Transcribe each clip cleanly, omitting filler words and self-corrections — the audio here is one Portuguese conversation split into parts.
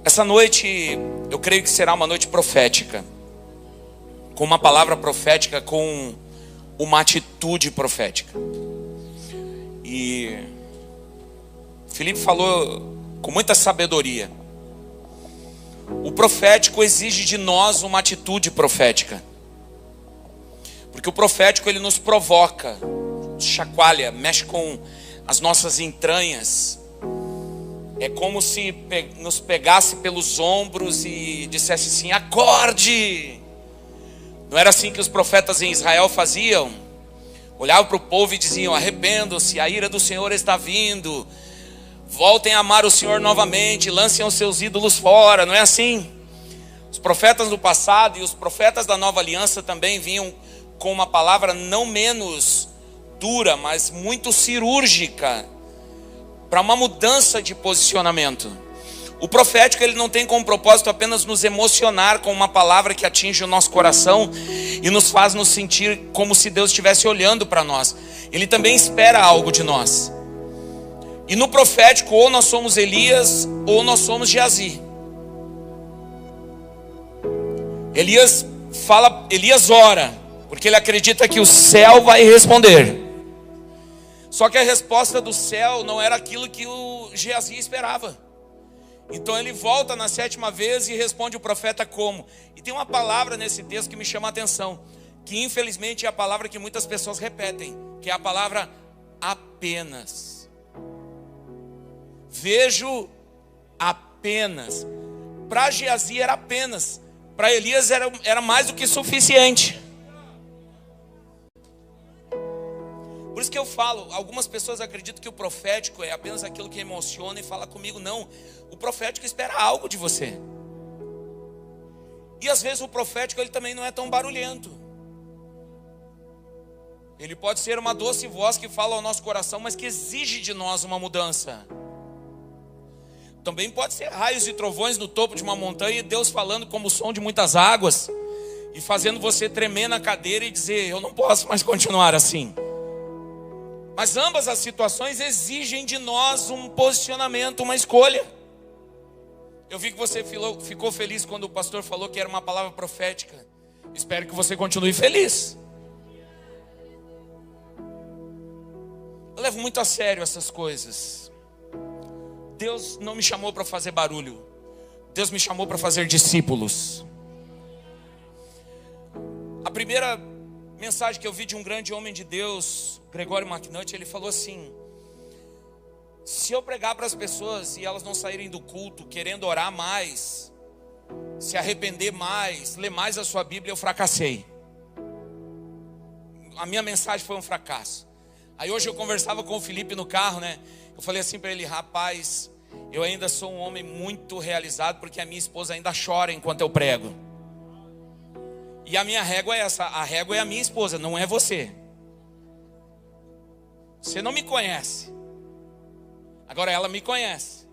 Essa noite, eu creio que será uma noite profética, com uma palavra profética, com uma atitude profética. E Felipe falou com muita sabedoria. O profético exige de nós uma atitude profética, porque o profético ele nos provoca, chacoalha, mexe com as nossas entranhas. É como se nos pegasse pelos ombros e dissesse assim: acorde! Não era assim que os profetas em Israel faziam? Olhavam para o povo e diziam: arrependam-se, a ira do Senhor está vindo. Voltem a amar o Senhor novamente, lancem os seus ídolos fora. Não é assim? Os profetas do passado e os profetas da nova aliança também vinham com uma palavra não menos dura, mas muito cirúrgica, para uma mudança de posicionamento. O profético ele não tem como propósito apenas nos emocionar com uma palavra que atinge o nosso coração e nos faz nos sentir como se Deus estivesse olhando para nós. Ele também espera algo de nós. E no profético, ou nós somos Elias, ou nós somos Geazi. Elias ora, porque ele acredita que o céu vai responder. Só que a resposta do céu não era aquilo que o Geazi esperava. Então ele volta na 7ª vez e responde o profeta como? E tem uma palavra nesse texto que me chama a atenção, que infelizmente é a palavra que muitas pessoas repetem, que é a palavra apenas. Vejo apenas. Para Geazi era apenas, para Elias era mais do que suficiente. Por isso que eu falo, algumas pessoas acreditam que o profético é apenas aquilo que emociona e fala comigo. Não, o profético espera algo de você. E às vezes o profético ele também não é tão barulhento. Ele pode ser uma doce voz que fala ao nosso coração, mas que exige de nós uma mudança. Também pode ser raios e trovões no topo de uma montanha e Deus falando como o som de muitas águas e fazendo você tremer na cadeira e dizer: eu não posso mais continuar assim. Mas ambas as situações exigem de nós um posicionamento, uma escolha. Eu vi que você ficou feliz quando o pastor falou que era uma palavra profética. Espero que você continue feliz. Eu levo muito a sério essas coisas. Deus não me chamou para fazer barulho. Deus me chamou para fazer discípulos. A primeira mensagem que eu vi de um grande homem de Deus, Gregório McNutt, ele falou assim: se eu pregar para as pessoas e elas não saírem do culto querendo orar mais, se arrepender mais, ler mais a sua Bíblia, eu fracassei. A minha mensagem foi um fracasso. Aí hoje eu conversava com o Felipe no carro, né? Eu falei assim para ele: rapaz, eu ainda sou um homem muito realizado, porque a minha esposa ainda chora enquanto eu prego. E a minha régua é essa, a régua é a minha esposa, não é você. Você não me conhece. Agora ela me conhece.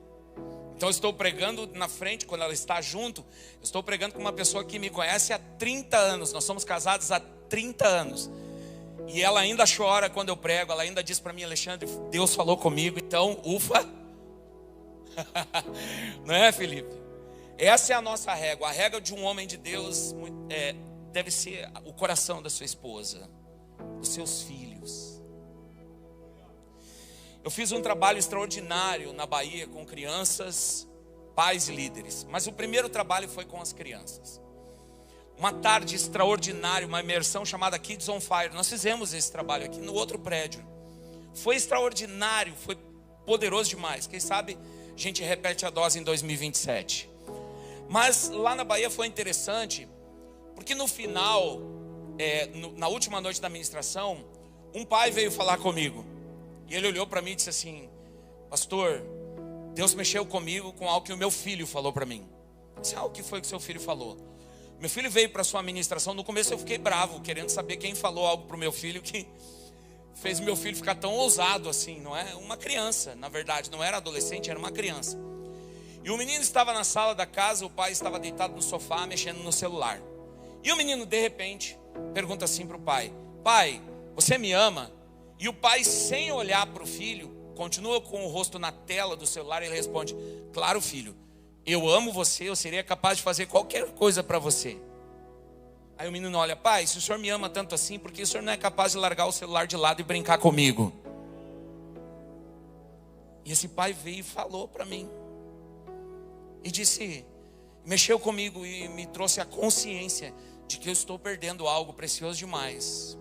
Então eu estou pregando na frente, quando ela está junto, eu estou pregando com uma pessoa que me conhece há 30 anos. Nós somos casados há 30 anos. E ela ainda chora quando eu prego. Ela ainda diz para mim: Alexandre, Deus falou comigo. Então, ufa. Não é, Felipe? Essa é a nossa régua. A régua de um homem de Deus deve ser o coração da sua esposa, dos seus filhos. Eu fiz um trabalho extraordinário na Bahia com crianças, pais e líderes. Mas o primeiro trabalho foi com as crianças. Uma tarde extraordinária, uma imersão chamada Kids on Fire. Nós fizemos esse trabalho aqui no outro prédio. Foi extraordinário, foi poderoso demais. Quem sabe a gente repete a dose em 2027. Mas lá na Bahia foi interessante, porque no final, na última noite da ministração, um pai veio falar comigo. E ele olhou para mim e disse assim: pastor, Deus mexeu comigo com algo que o meu filho falou para mim. Eu disse: o que foi que seu filho falou? Meu filho veio para sua ministração. No começo eu fiquei bravo, querendo saber quem falou algo para o meu filho que fez meu filho ficar tão ousado assim, não é? Uma criança, na verdade, não era adolescente, era uma criança. E o menino estava na sala da casa, o pai estava deitado no sofá, mexendo no celular. E o menino, de repente, pergunta assim para o pai: pai, você me ama? E o pai, sem olhar para o filho, continua com o rosto na tela do celular e ele responde: claro, filho, eu amo você, eu seria capaz de fazer qualquer coisa para você. Aí o menino olha: pai, se o senhor me ama tanto assim, por que o senhor não é capaz de largar o celular de lado e brincar comigo? E esse pai veio e falou para mim. E disse, mexeu comigo e me trouxe a consciência de que eu estou perdendo algo precioso demais,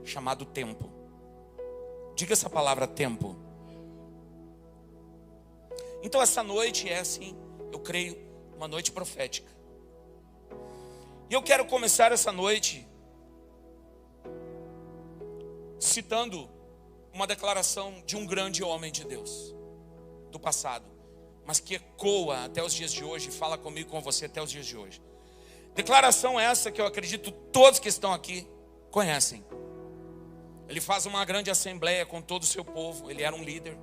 chamado tempo. Diga essa palavra, tempo. Então essa noite é assim, eu creio, uma noite profética. E eu quero começar essa noite citando uma declaração de um grande homem de Deus do passado, mas que ecoa até os dias de hoje, e fala comigo, com você até os dias de hoje. Declaração essa que eu acredito todos que estão aqui conhecem. Ele faz uma grande assembleia com todo o seu povo, ele era um líder.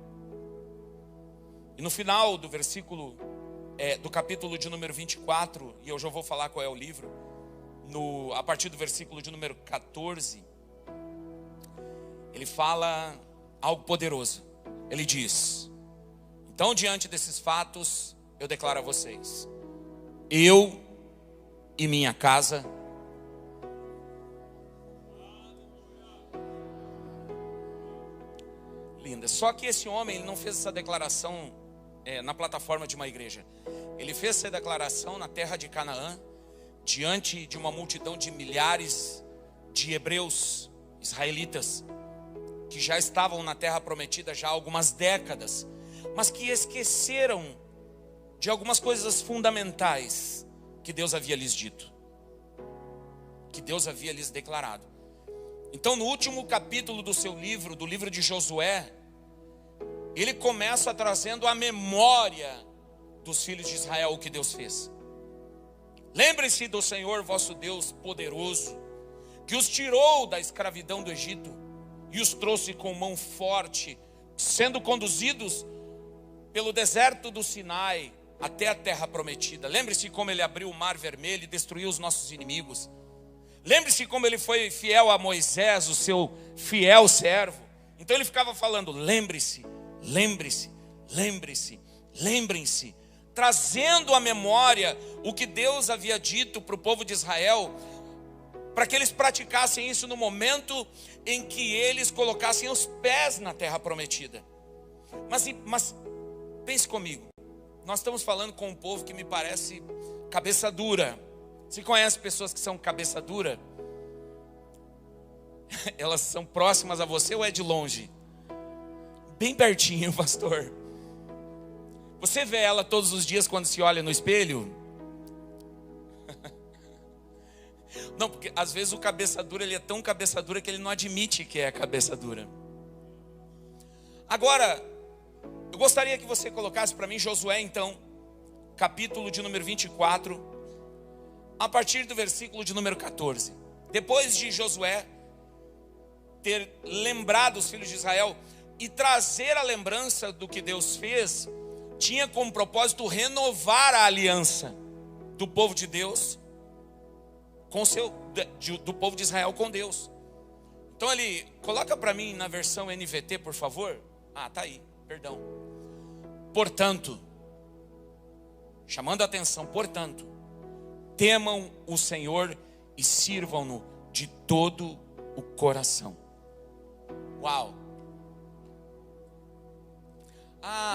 E no final do versículo, do capítulo de número 24, e eu já vou falar qual é o livro, a partir do versículo de número 14, ele fala algo poderoso. Ele diz: então, diante desses fatos, eu declaro a vocês, eu e minha casa linda. Só que esse homem, ele não fez essa declaração na plataforma de uma igreja. Ele fez essa declaração na terra de Canaã, diante de uma multidão de milhares de hebreus, israelitas, que já estavam na terra prometida já há algumas décadas, mas que esqueceram de algumas coisas fundamentais que Deus havia lhes dito, que Deus havia lhes declarado. Então, no último capítulo do seu livro, do livro de Josué, ele começa trazendo a memória dos filhos de Israel, o que Deus fez. Lembre-se do Senhor vosso Deus poderoso, que os tirou da escravidão do Egito e os trouxe com mão forte, sendo conduzidos pelo deserto do Sinai até a terra prometida. Lembre-se como ele abriu o mar vermelho e destruiu os nossos inimigos. Lembre-se como ele foi fiel a Moisés, o seu fiel servo. Então ele ficava falando: lembre-se, lembre-se, lembre-se, lembrem-se, trazendo à memória o que Deus havia dito para o povo de Israel, para que eles praticassem isso no momento em que eles colocassem os pés na terra prometida. Mas pense comigo, nós estamos falando com um povo que me parece cabeça dura. Você conhece pessoas que são cabeça dura? Elas são próximas a você ou é de longe? Bem pertinho, pastor. Você vê ela todos os dias quando se olha no espelho? Não, porque às vezes o cabeça dura, ele é tão cabeça dura que ele não admite que é cabeça dura. Agora, eu gostaria que você colocasse para mim Josué, então, capítulo de número 24, a partir do versículo de número 14. Depois de Josué ter lembrado os filhos de Israel e trazer a lembrança do que Deus fez, tinha como propósito renovar a aliança do povo de Deus do povo de Israel com Deus. Então ele coloca para mim na versão NVT, por favor. Tá aí, perdão. Portanto, chamando a atenção, portanto, temam o Senhor e sirvam-no de todo o coração. Uau!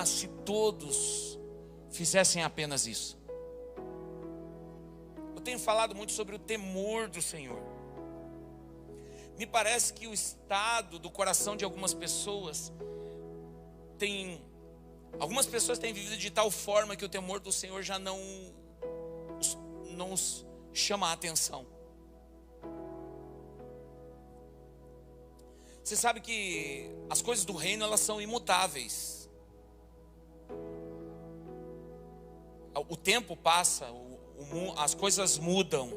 Se todos fizessem apenas isso. Eu tenho falado muito sobre o temor do Senhor. Me parece que o estado do coração de algumas pessoas algumas pessoas têm vivido de tal forma que o temor do Senhor já não os chama a atenção. Você sabe que as coisas do reino, elas são imutáveis. O tempo passa, as coisas mudam,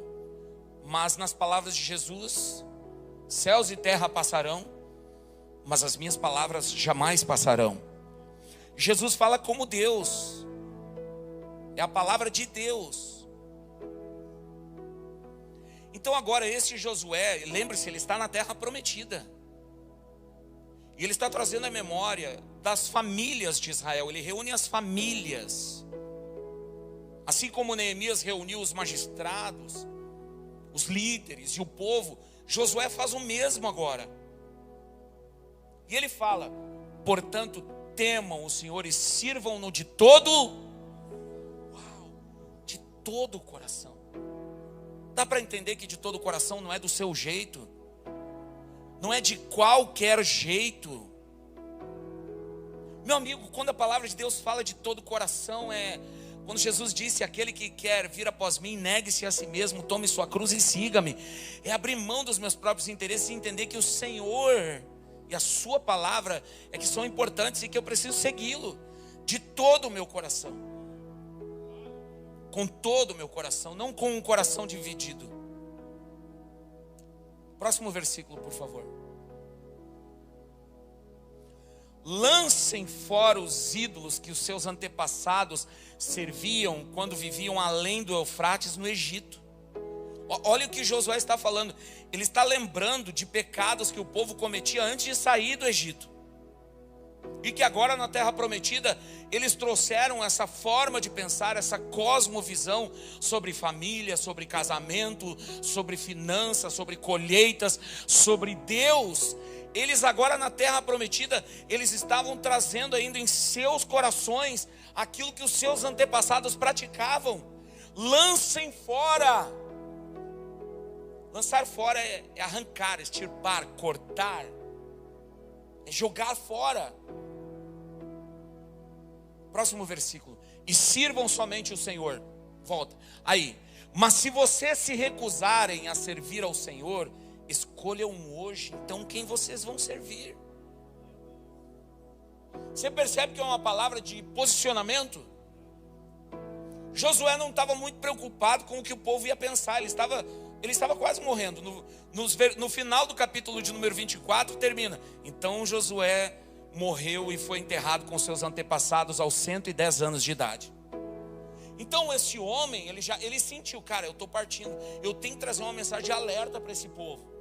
mas nas palavras de Jesus, céus e terra passarão, mas as minhas palavras jamais passarão. Jesus fala como Deus, é a palavra de Deus. Então agora esse Josué, lembre-se, ele está na terra prometida, e ele está trazendo a memória das famílias de Israel. Ele reúne as famílias. Assim como Neemias reuniu os magistrados, os líderes e o povo, Josué faz o mesmo agora. E ele fala: portanto, temam o Senhor e sirvam-no de todo o coração. Dá para entender que de todo o coração não é do seu jeito, não é de qualquer jeito. Meu amigo, quando a palavra de Deus fala de todo o coração, quando Jesus disse: aquele que quer vir após mim, negue-se a si mesmo, tome sua cruz e siga-me. É abrir mão dos meus próprios interesses e entender que o Senhor e a sua palavra é que são importantes e que eu preciso segui-lo de todo o meu coração. Com todo o meu coração, não com um coração dividido. Próximo versículo, por favor. Lancem fora os ídolos que os seus antepassados serviam quando viviam além do Eufrates no Egito. Olha o que Josué está falando. Ele está lembrando de pecados que o povo cometia antes de sair do Egito. E que agora na terra prometida, eles trouxeram essa forma de pensar, essa cosmovisão sobre família, sobre casamento, sobre finanças, sobre colheitas, sobre Deus. Eles agora na terra prometida, eles estavam trazendo ainda em seus corações aquilo que os seus antepassados praticavam. Lancem fora. Lançar fora é arrancar, extirpar, cortar, é jogar fora. Próximo versículo. E sirvam somente o Senhor. Volta. Aí. Mas se vocês se recusarem a servir ao Senhor, escolham hoje, então, quem vocês vão servir. Você percebe que é uma palavra de posicionamento? Josué não estava muito preocupado com o que o povo ia pensar. Ele estava quase morrendo. No final do capítulo de número 24 termina: então Josué morreu e foi enterrado com seus antepassados aos 110 anos de idade. Então esse homem, ele sentiu: cara, eu estou partindo, eu tenho que trazer uma mensagem de alerta para esse povo.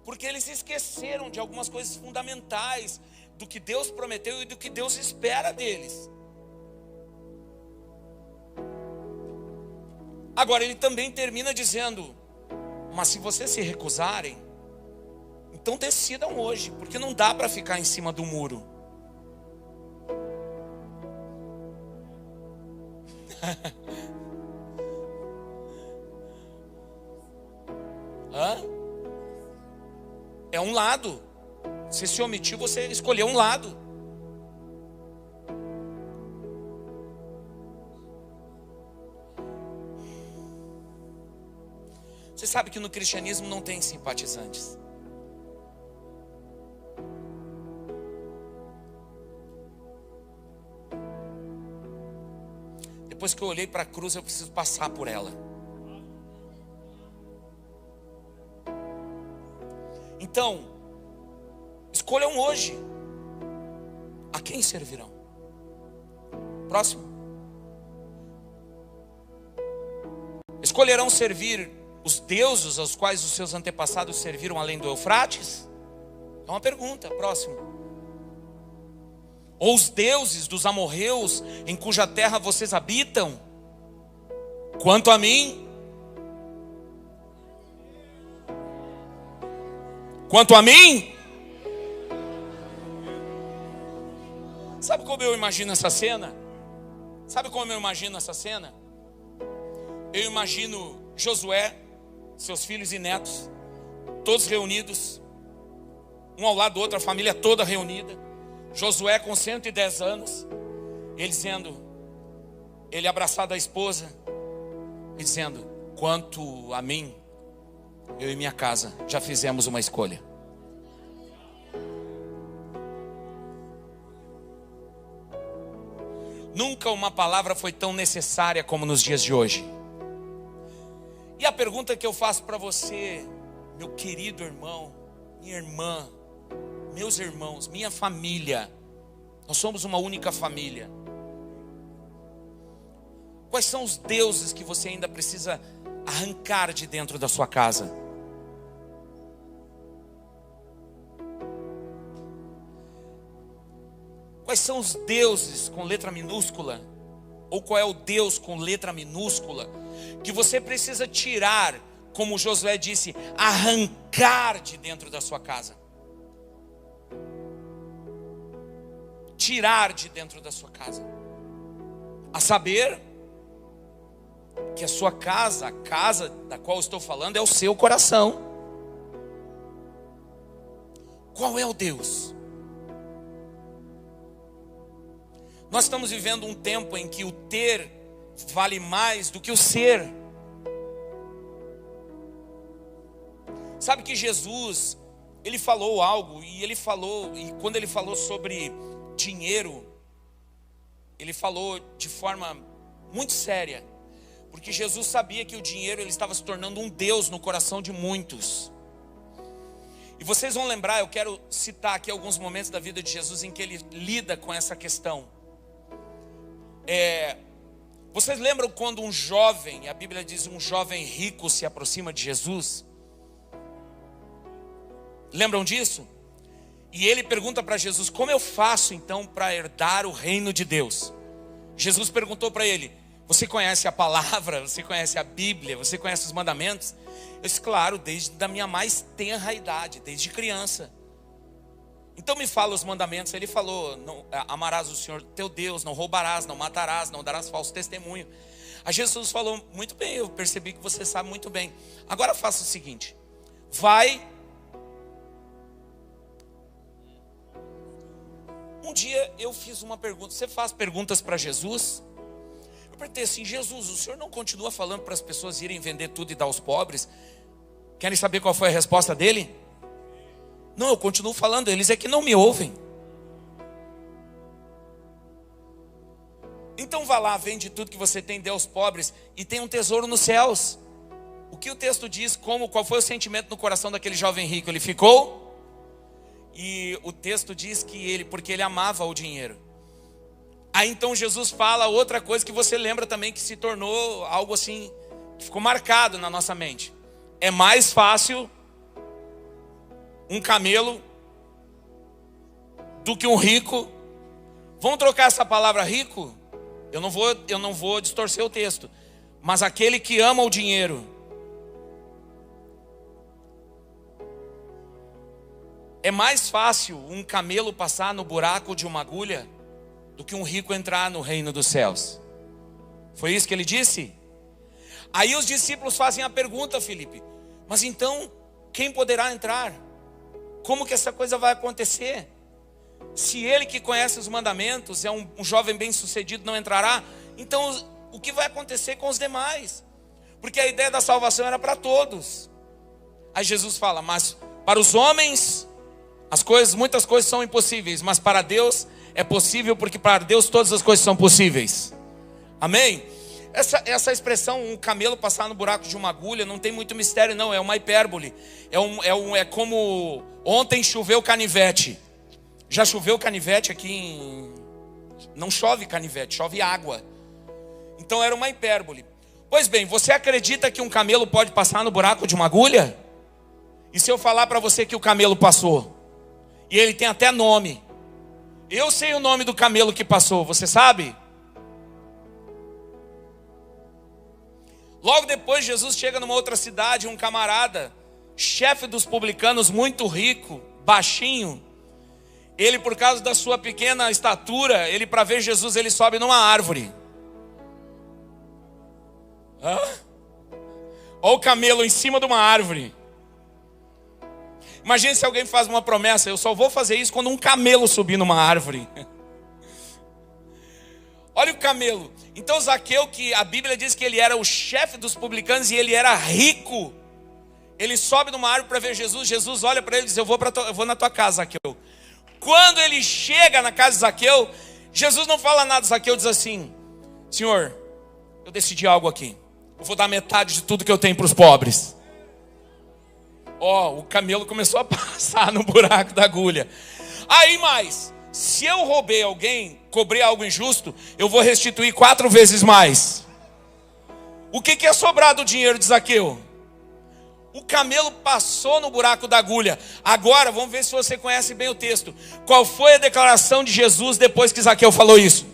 Porque eles esqueceram de algumas coisas fundamentais do que Deus prometeu e do que Deus espera deles. Agora ele também termina dizendo: mas se vocês se recusarem, então decidam hoje, porque não dá para ficar em cima do muro. Hã? É um lado. Você se omitiu, você escolheu um lado. Você sabe que no cristianismo não tem simpatizantes. Depois que eu olhei para a cruz, eu preciso passar por ela. Então, escolham hoje a quem servirão. Próximo. Escolherão servir os deuses aos quais os seus antepassados serviram além do Eufrates? É uma pergunta. Próximo. Ou os deuses dos amorreus em cuja terra vocês habitam? Quanto a mim, sabe como eu imagino essa cena? Eu imagino Josué, seus filhos e netos, todos reunidos, um ao lado do outro, a família toda reunida. Josué com 110 anos, ele abraçado a esposa, e dizendo: quanto a mim, eu e minha casa já fizemos uma escolha. Nunca uma palavra foi tão necessária como nos dias de hoje. E a pergunta que eu faço para você, meu querido irmão, minha irmã, meus irmãos, minha família, nós somos uma única família. Quais são os deuses que você ainda precisa arrancar de dentro da sua casa? Quais são os deuses com letra minúscula? Ou qual é o Deus com letra minúscula que você precisa tirar, como Josué disse, arrancar de dentro da sua casa? Tirar de dentro da sua casa. A saber que a sua casa, a casa da qual eu estou falando, é o seu coração. Qual é o Deus? Nós estamos vivendo um tempo em que o ter vale mais do que o ser. Sabe que Jesus, ele falou algo, e quando ele falou sobre dinheiro, ele falou de forma muito séria, porque Jesus sabia que o dinheiro ele estava se tornando um Deus no coração de muitos. E vocês vão lembrar, eu quero citar aqui alguns momentos da vida de Jesus em que ele lida com essa questão. Vocês lembram quando um jovem, a Bíblia diz um jovem rico se aproxima de Jesus? Lembram disso? E ele pergunta para Jesus: como eu faço então para herdar o reino de Deus? Jesus perguntou para ele: você conhece a palavra? Você conhece a Bíblia? Você conhece os mandamentos? Eu disse: claro, desde a minha mais tenra idade, desde criança. Então me fala os mandamentos. Ele falou: não, amarás o Senhor teu Deus, não roubarás, não matarás, não darás falso testemunho. Aí Jesus falou: muito bem, eu percebi que você sabe muito bem. Agora faça o seguinte: vai. Um dia eu fiz uma pergunta. Você faz perguntas para Jesus? Eu perguntei assim: Jesus, o Senhor não continua falando para as pessoas irem vender tudo e dar aos pobres? Querem saber qual foi a resposta dele? Não, eu continuo falando, eles é que não me ouvem. Então vá lá, vende tudo que você tem, dê aos pobres e tem um tesouro nos céus. O que o texto diz, qual foi o sentimento no coração daquele jovem rico? Ele ficou? E o texto diz que porque ele amava o dinheiro. Aí então Jesus fala outra coisa que você lembra também, que se tornou algo assim, que ficou marcado na nossa mente. É mais fácil um camelo do que um rico. Vamos trocar essa palavra rico? Eu não vou distorcer o texto. Mas aquele que ama o dinheiro. É mais fácil um camelo passar no buraco de uma agulha do que um rico entrar no reino dos céus. Foi isso que ele disse? Aí os discípulos fazem a pergunta: Felipe, mas então quem poderá entrar? Como que essa coisa vai acontecer? Se ele que conhece os mandamentos é um jovem bem sucedido, não entrará, então o que vai acontecer com os demais? Porque a ideia da salvação era para todos. Aí Jesus fala: mas para os homens muitas coisas são impossíveis, mas para Deus é possível, porque para Deus todas as coisas são possíveis. Amém? Essa expressão, um camelo passar no buraco de uma agulha, não tem muito mistério não, é uma hipérbole. É como ontem choveu canivete. Já choveu canivete aqui Não chove canivete, chove água. Então era uma hipérbole. Pois bem, você acredita que um camelo pode passar no buraco de uma agulha? E se eu falar para você que o camelo passou? E ele tem até nome. Eu sei o nome do camelo que passou, você sabe? Logo depois Jesus chega numa outra cidade, um camarada, chefe dos publicanos, muito rico, baixinho. Ele, por causa da sua pequena estatura, ele, para ver Jesus, ele sobe numa árvore. Olha o camelo em cima de uma árvore. Imagine se alguém faz uma promessa: eu só vou fazer isso quando um camelo subir numa árvore. Olha o camelo. Então Zaqueu, que a Bíblia diz que ele era o chefe dos publicanos e ele era rico, ele sobe numa árvore para ver Jesus. Jesus olha para ele e diz: eu vou na tua casa, Zaqueu. Quando ele chega na casa de Zaqueu, Jesus não fala nada. Zaqueu diz assim: Senhor, eu decidi algo aqui. Eu vou dar metade de tudo que eu tenho para os pobres. O camelo começou a passar no buraco da agulha. Aí mais, se eu roubei alguém, cobrei algo injusto, eu vou restituir 4 vezes mais. O que é sobrar do dinheiro de Zaqueu? O camelo passou no buraco da agulha. Agora, vamos ver se você conhece bem o texto. Qual foi a declaração de Jesus depois que Zaqueu falou isso?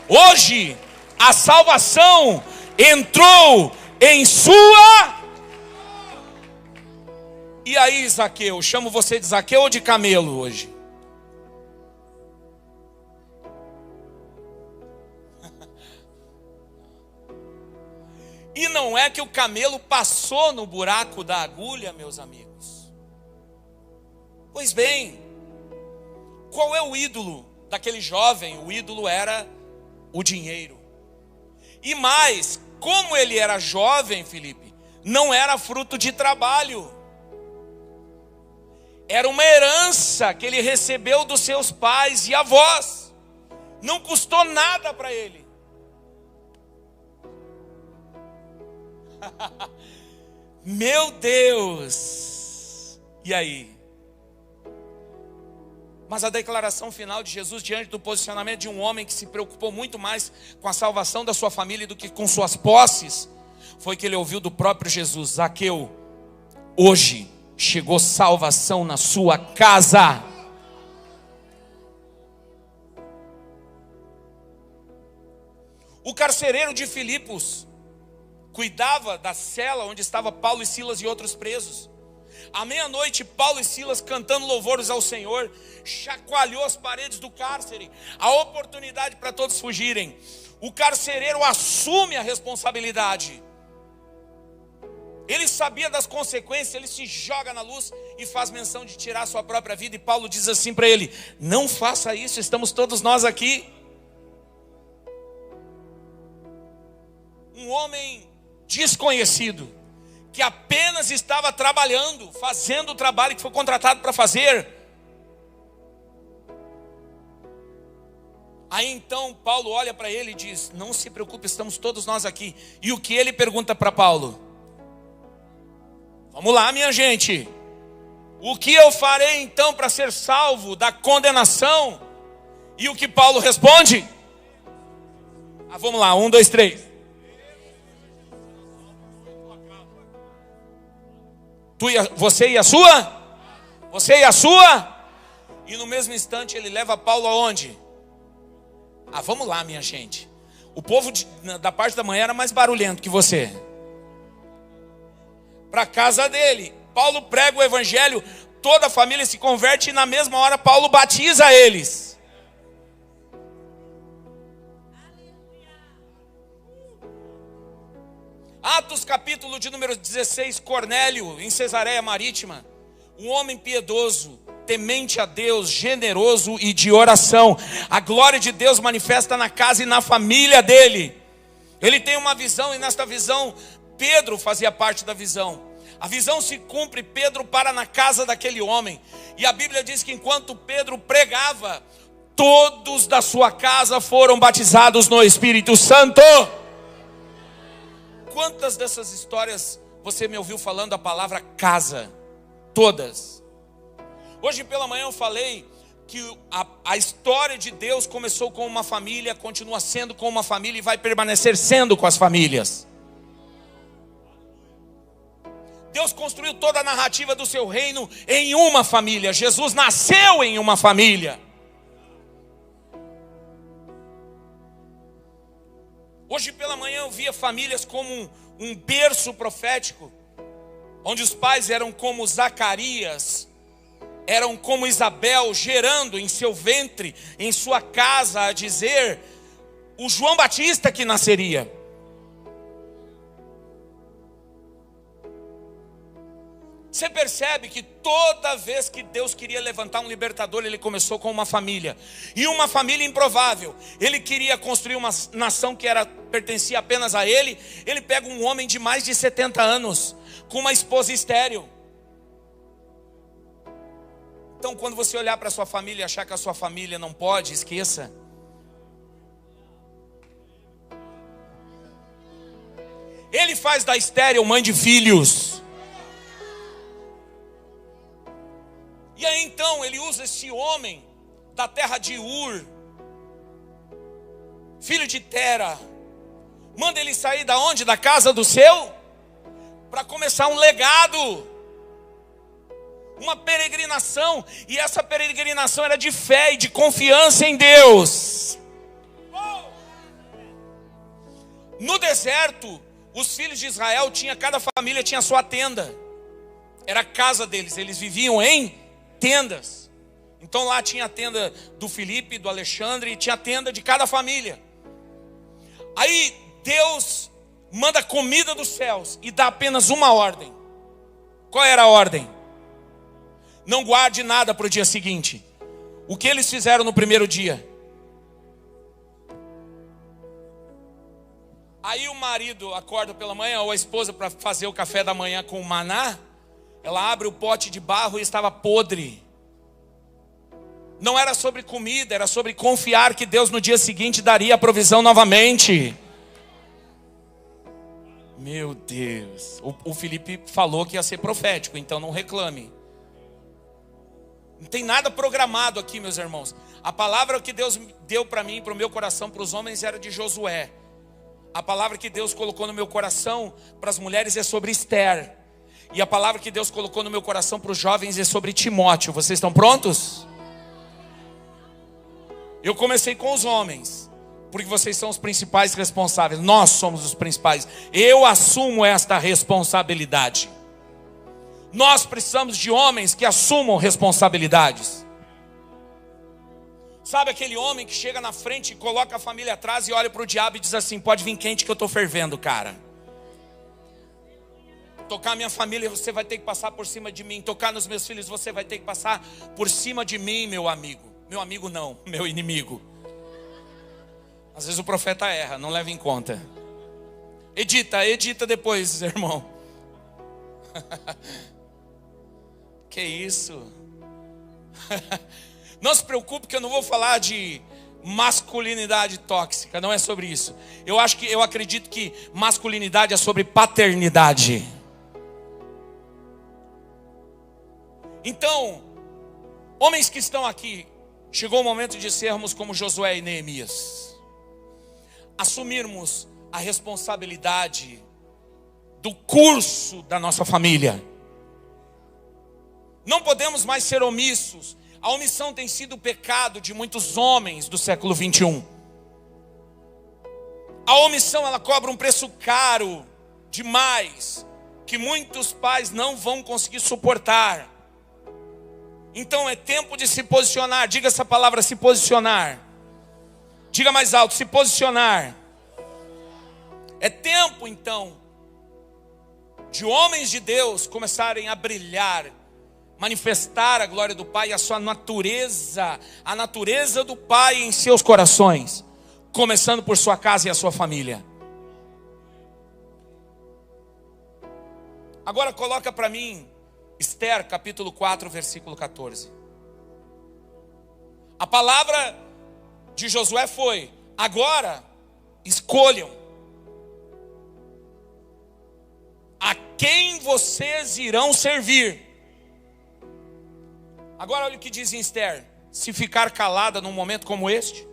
Hoje, a salvação entrou em sua... E aí, Zaqueu? Chamo você de Zaqueu ou de camelo hoje? E não é que o camelo passou no buraco da agulha, meus amigos. Pois bem, qual é o ídolo daquele jovem? O ídolo era o dinheiro. E mais, como ele era jovem, Felipe, não era fruto de trabalho. Era uma herança que ele recebeu dos seus pais e avós. Não custou nada para ele. Meu Deus! E aí? Mas a declaração final de Jesus diante do posicionamento de um homem que se preocupou muito mais com a salvação da sua família do que com suas posses, foi que ele ouviu do próprio Jesus: Zaqueu, hoje chegou salvação na sua casa. O carcereiro de Filipos cuidava da cela onde estava Paulo e Silas e outros presos. À meia-noite, Paulo e Silas, cantando louvores ao Senhor, chacoalhou as paredes do cárcere, a oportunidade para todos fugirem. O carcereiro assume a responsabilidade. Ele sabia das consequências, ele se joga na luz e faz menção de tirar a sua própria vida. E Paulo diz assim para ele: não faça isso, estamos todos nós aqui. Um homem desconhecido, que apenas estava trabalhando, fazendo o trabalho que foi contratado para fazer. Aí então Paulo olha para ele e diz: não se preocupe, estamos todos nós aqui. E o que ele pergunta para Paulo? Vamos lá, minha gente. O que eu farei então para ser salvo da condenação? E o que Paulo responde? Vamos lá, 1, 2, 3. Você e a sua? Você e a sua? E no mesmo instante ele leva Paulo aonde? Vamos lá, minha gente. O povo da parte da manhã era mais barulhento que você. Para a casa dele. Paulo prega o evangelho, toda a família se converte e na mesma hora Paulo batiza eles. Atos capítulo de número 16, Cornélio, em Cesareia Marítima, um homem piedoso, temente a Deus, generoso e de oração. A glória de Deus manifesta na casa e na família dele. Ele tem uma visão e nesta visão, Pedro fazia parte da visão. A visão se cumpre, Pedro para na casa daquele homem. E a Bíblia diz que enquanto Pedro pregava, todos da sua casa foram batizados no Espírito Santo. Quantas dessas histórias você me ouviu falando a palavra casa? Todas. Hoje pela manhã eu falei que a história de Deus começou com uma família, continua sendo com uma família e vai permanecer sendo com as famílias. Deus construiu toda a narrativa do seu reino em uma família. Jesus nasceu em uma família. Hoje pela manhã eu via famílias como um berço profético, onde os pais eram como Zacarias, eram como Isabel, gerando em seu ventre, em sua casa, a dizer, o João Batista que nasceria. Você percebe que toda vez que Deus queria levantar um libertador, Ele começou com uma família. E uma família improvável. Ele queria construir uma nação que pertencia apenas a Ele. Ele pega um homem de mais de 70 anos, com uma esposa estéril. Então quando você olhar para a sua família e achar que a sua família não pode, esqueça. Ele faz da estéril mãe de filhos. E aí então ele usa esse homem da terra de Ur, filho de Tera, manda ele sair da onde? Da casa do seu? Para começar um legado, uma peregrinação. E essa peregrinação era de fé e de confiança em Deus. No deserto, os filhos de Israel cada família tinha sua tenda. Era a casa deles, eles viviam em tendas. Então lá tinha a tenda do Filipe, do Alexandre, e tinha a tenda de cada família. Aí Deus manda comida dos céus e dá apenas uma ordem. Qual era a ordem? Não guarde nada para o dia seguinte. O que eles fizeram no primeiro dia? Aí o marido acorda pela manhã, ou a esposa, para fazer o café da manhã com o maná. Ela abre o pote de barro e estava podre. Não era sobre comida, era sobre confiar que Deus no dia seguinte daria a provisão novamente. Meu Deus. O Felipe falou que ia ser profético, então não reclame. Não tem nada programado aqui, meus irmãos. A palavra que Deus deu para mim, para o meu coração, para os homens, era de Josué. A palavra que Deus colocou no meu coração para as mulheres é sobre Esther. E a palavra que Deus colocou no meu coração para os jovens é sobre Timóteo. Vocês estão prontos? Eu comecei com os homens, porque vocês são os principais responsáveis. Nós somos os principais. Eu assumo esta responsabilidade. Nós precisamos de homens que assumam responsabilidades. Sabe aquele homem que chega na frente e coloca a família atrás e olha para o diabo e diz assim: pode vir quente que eu estou fervendo, cara. Tocar minha família, você vai ter que passar por cima de mim. Tocar nos meus filhos, você vai ter que passar por cima de mim, meu amigo. Meu amigo não, meu inimigo. Às vezes o profeta erra, não leva em conta. Edita depois, irmão. Que isso? Não se preocupe que eu não vou falar de masculinidade tóxica, não é sobre isso. Eu acredito que masculinidade é sobre paternidade. Então, homens que estão aqui, chegou o momento de sermos como Josué e Neemias. Assumirmos a responsabilidade do curso da nossa família. Não podemos mais ser omissos. A omissão tem sido o pecado de muitos homens do século 21. A omissão, ela cobra um preço caro demais, que muitos pais não vão conseguir suportar. Então é tempo de se posicionar. Diga essa palavra: se posicionar. Diga mais alto: se posicionar. É tempo então de homens de Deus começarem a brilhar, manifestar a glória do Pai e a sua natureza, a natureza do Pai em seus corações, começando por sua casa e a sua família. Agora coloca para mim Esther capítulo 4, versículo 14. A palavra de Josué foi: agora escolham a quem vocês irão servir. Agora olha o que diz em Esther: se ficar calada num momento como este,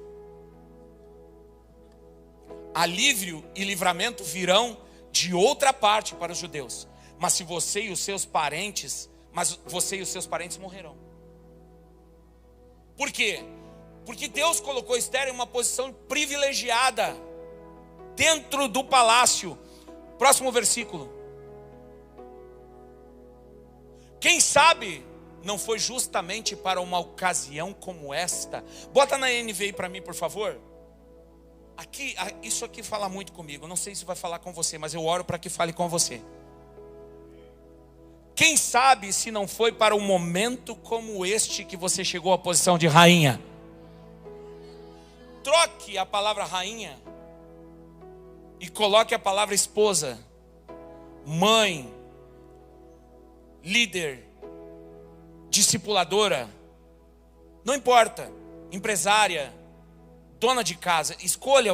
alívio e livramento virão de outra parte para os judeus. Mas você e os seus parentes morrerão. Por quê? Porque Deus colocou Esther em uma posição privilegiada dentro do palácio. Próximo versículo. Quem sabe não foi justamente para uma ocasião como esta. Bota na NVI para mim, por favor. Isso aqui fala muito comigo. Não sei se vai falar com você, mas eu oro para que fale com você. Quem sabe se não foi para um momento como este que você chegou à posição de rainha. Troque a palavra rainha e coloque a palavra esposa, mãe, líder, discipuladora, não importa, empresária, dona de casa. Escolha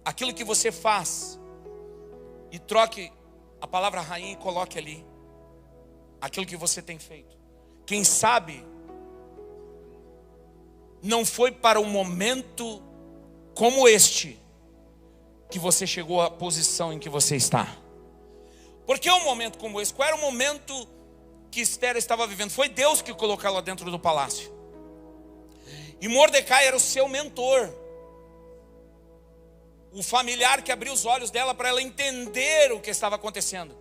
aquilo que você faz, e troque a palavra rainha e coloque ali aquilo que você tem feito. Quem sabe não foi para um momento como este que você chegou à posição em que você está. Porque um momento como esse, qual era o momento que Esther estava vivendo? Foi Deus que colocou ela dentro do palácio. E Mordecai era o seu mentor, o familiar que abriu os olhos dela para ela entender o que estava acontecendo.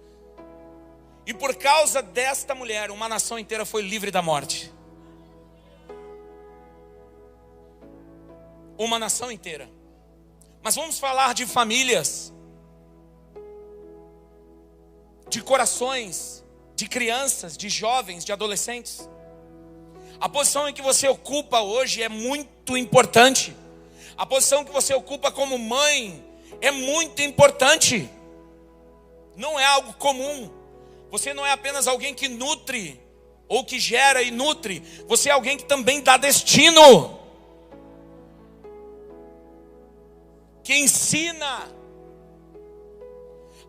E por causa desta mulher, uma nação inteira foi livre da morte. Uma nação inteira. Mas vamos falar de famílias, de corações, de crianças, de jovens, de adolescentes. A posição em que você ocupa hoje é muito importante. A posição que você ocupa como mãe é muito importante. Não é algo comum. Você não é apenas alguém que nutre, ou que gera e nutre. Você é alguém que também dá destino, que ensina.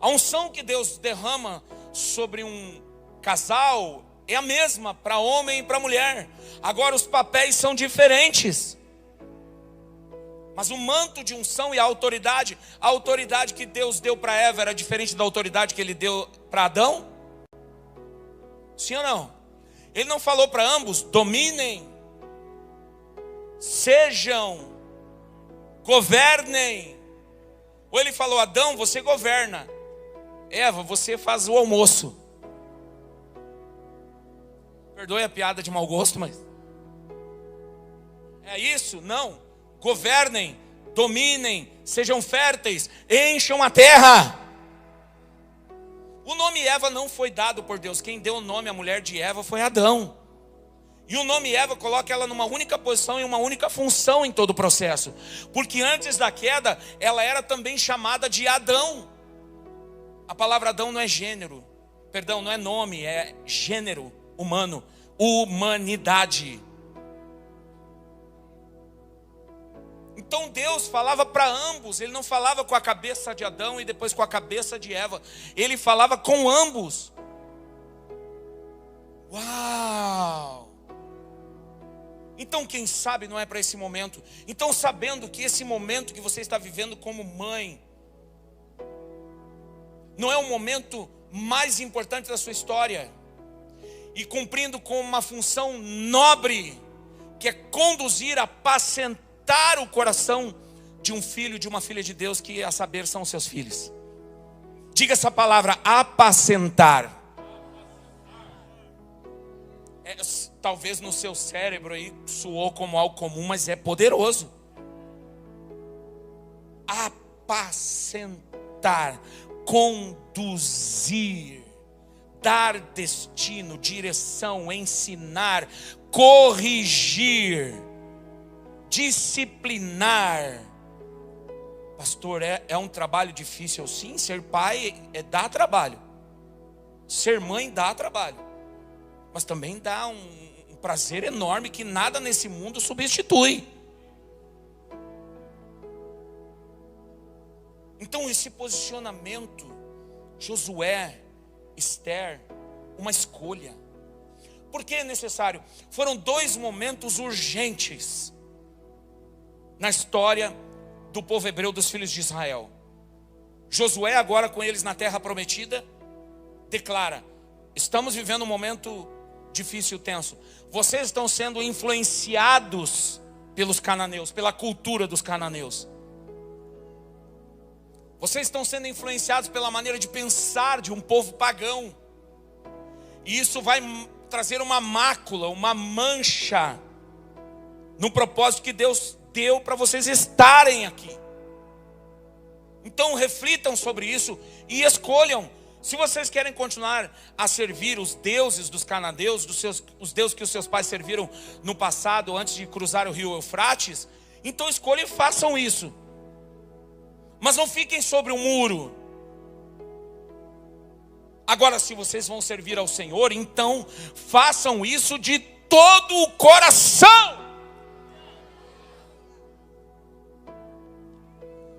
A unção que Deus derrama sobre um casal é a mesma para homem e para mulher. Agora os papéis são diferentes. Mas o manto de unção e a autoridade que Deus deu para Eva era diferente da autoridade que ele deu para Adão? Sim ou não? Ele não falou para ambos: dominem, sejam, governem. Ou ele falou: Adão, você governa, Eva, você faz o almoço. Perdoe a piada de mau gosto, mas é isso? Não. Governem, dominem, sejam férteis, encham a terra. O nome Eva não foi dado por Deus. Quem deu o nome à mulher de Eva foi Adão. E o nome Eva coloca ela numa única posição e uma única função em todo o processo. Porque antes da queda, ela era também chamada de Adão. A palavra Adão não é gênero, perdão, não é nome, é gênero humano, humanidade. Então Deus falava para ambos. Ele não falava com a cabeça de Adão e depois com a cabeça de Eva. Ele falava com ambos. Uau! Então quem sabe não é para esse momento. Então, sabendo que esse momento que você está vivendo como mãe não é o momento mais importante da sua história, e cumprindo com uma função nobre, que é conduzir, apacentar o coração de um filho, de uma filha de Deus, que a saber são os seus filhos. Diga essa palavra: apacentar. Talvez no seu cérebro aí soou como algo comum, mas é poderoso. Apacentar, conduzir, dar destino, direção, ensinar, corrigir, disciplinar. Pastor, é um trabalho difícil? Sim, ser pai dá trabalho. Ser mãe dá trabalho. Mas também dá um prazer enorme que nada nesse mundo substitui. Então esse posicionamento, Josué, Esther, uma escolha. Por que é necessário? Foram dois momentos urgentes na história do povo hebreu, dos filhos de Israel. Josué, agora com eles na terra prometida, declara: estamos vivendo um momento difícil, tenso. Vocês estão sendo influenciados pelos cananeus, pela cultura dos cananeus. Vocês estão sendo influenciados pela maneira de pensar de um povo pagão. E isso vai trazer uma mácula, uma mancha no propósito que Deus deu para vocês estarem aqui. Então reflitam sobre isso e escolham. Se vocês querem continuar a servir os deuses dos cananeus, os deuses que os seus pais serviram no passado, antes de cruzar o rio Eufrates, então escolham e façam isso. Mas não fiquem sobre o muro. Agora, se vocês vão servir ao Senhor, então façam isso de todo o coração.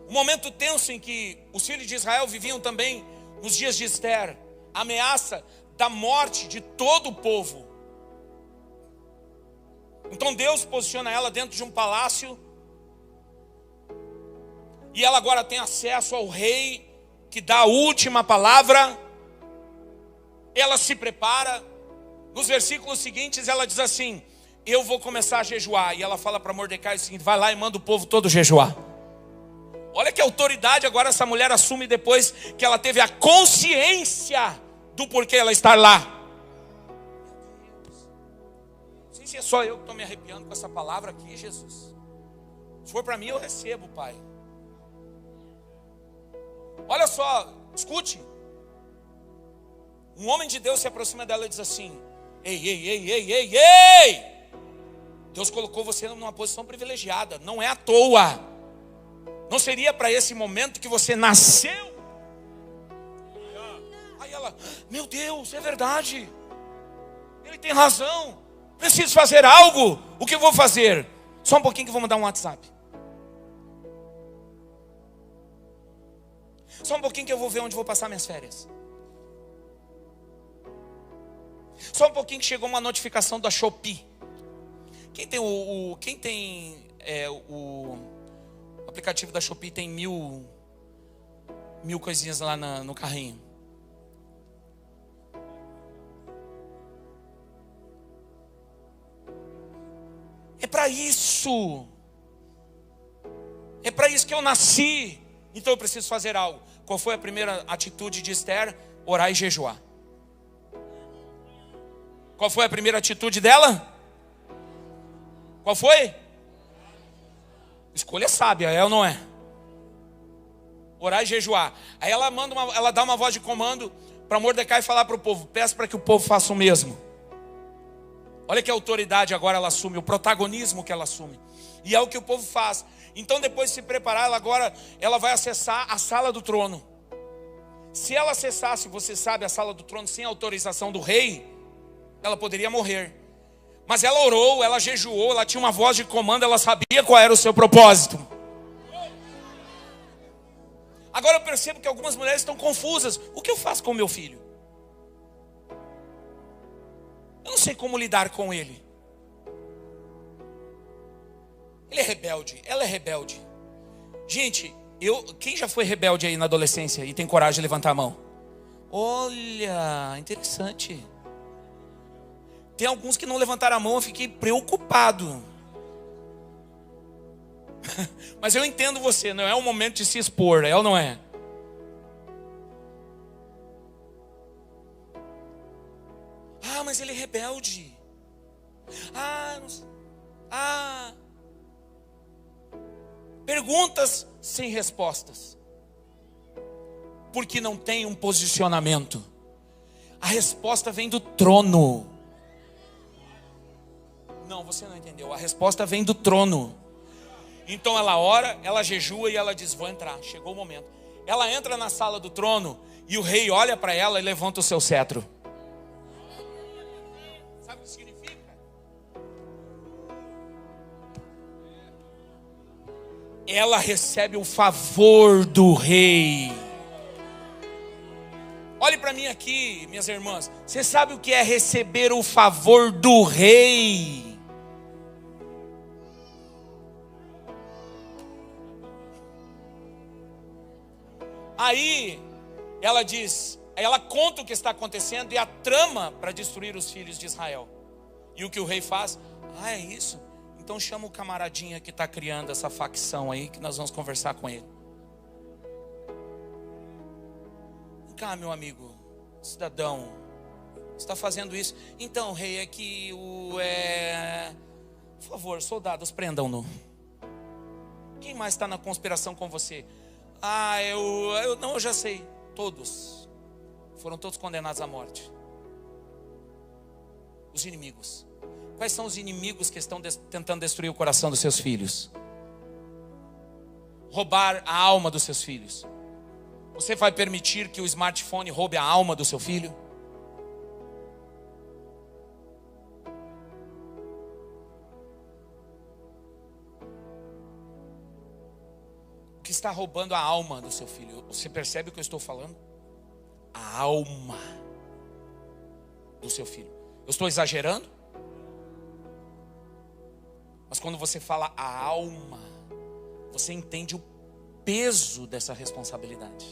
Um momento tenso em que os filhos de Israel viviam também nos dias de Esther, a ameaça da morte de todo o povo. Então Deus posiciona ela dentro de um palácio e ela agora tem acesso ao rei, que dá a última palavra. Ela se prepara. Nos versículos seguintes ela diz assim: eu vou começar a jejuar. E ela fala para Mordecai o seguinte: vai lá e manda o povo todo jejuar. Olha que autoridade agora essa mulher assume depois que ela teve a consciência do porquê ela estar lá. Não sei se é só eu que estou me arrepiando com essa palavra aqui, Jesus. Se for para mim, eu recebo, Pai. Olha só, escute. Um homem de Deus se aproxima dela e diz assim: ei. Deus colocou você numa posição privilegiada, não é à toa. Não seria para esse momento que você nasceu? Aí ela: meu Deus, é verdade. Ele tem razão. Preciso fazer algo. O que eu vou fazer? Só um pouquinho que eu vou mandar um WhatsApp. Só um pouquinho que eu vou ver onde vou passar minhas férias. Só um pouquinho que chegou uma notificação da Shopee. Quem tem o aplicativo da Shopee tem mil coisinhas lá no carrinho. É para isso. É para isso que eu nasci. Então eu preciso fazer algo. Qual foi a primeira atitude de Esther? Orar e jejuar. Qual foi a primeira atitude dela? Qual foi? Escolha sábia, é ou não é? Orar e jejuar. Aí ela dá uma voz de comando para Mordecai falar para o povo: peça para que o povo faça o mesmo. Olha que autoridade agora ela assume, o protagonismo que ela assume. E é o que o povo faz. Então depois de se preparar, ela vai acessar a sala do trono. Se ela acessasse, você sabe, a sala do trono sem autorização do rei, ela poderia morrer. Mas ela orou, ela jejuou, ela tinha uma voz de comando, ela sabia qual era o seu propósito. Agora eu percebo que algumas mulheres estão confusas. O que eu faço com o meu filho? Eu não sei como lidar com ele. Ele é rebelde, ela é rebelde. Gente, quem já foi rebelde aí na adolescência e tem coragem de levantar a mão? Olha, interessante. Tem alguns que não levantaram a mão, eu fiquei preocupado. Mas eu entendo você, não é o momento de se expor, é ou não é? Ah, mas ele é rebelde. Perguntas sem respostas. Porque não tem um posicionamento. A resposta vem do trono. Não, você não entendeu. A resposta vem do trono. Então ela ora, ela jejua e ela diz: vou entrar, chegou o momento. Ela entra na sala do trono e o rei olha para ela e levanta o seu cetro. Sabe o que significa? Ela recebe o favor do rei. Olhe para mim aqui, minhas irmãs. Você sabe o que é receber o favor do rei? Aí ela diz, ela conta o que está acontecendo e a trama para destruir os filhos de Israel. E o que o rei faz? É isso? Então chama o camaradinha que está criando essa facção aí, que nós vamos conversar com ele. Vem cá, meu amigo, cidadão, você está fazendo isso? Então, rei, é que por favor, soldados, prendam-no. Quem mais está na conspiração com você? Eu já sei. Todos. Foram todos condenados à morte. Os inimigos. Quais são os inimigos que estão tentando destruir o coração dos seus filhos? Roubar a alma dos seus filhos. Você vai permitir que o smartphone roube a alma do seu filho? O que está roubando a alma do seu filho? Você percebe o que eu estou falando? A alma do seu filho. Eu estou exagerando? Mas quando você fala a alma, você entende o peso dessa responsabilidade.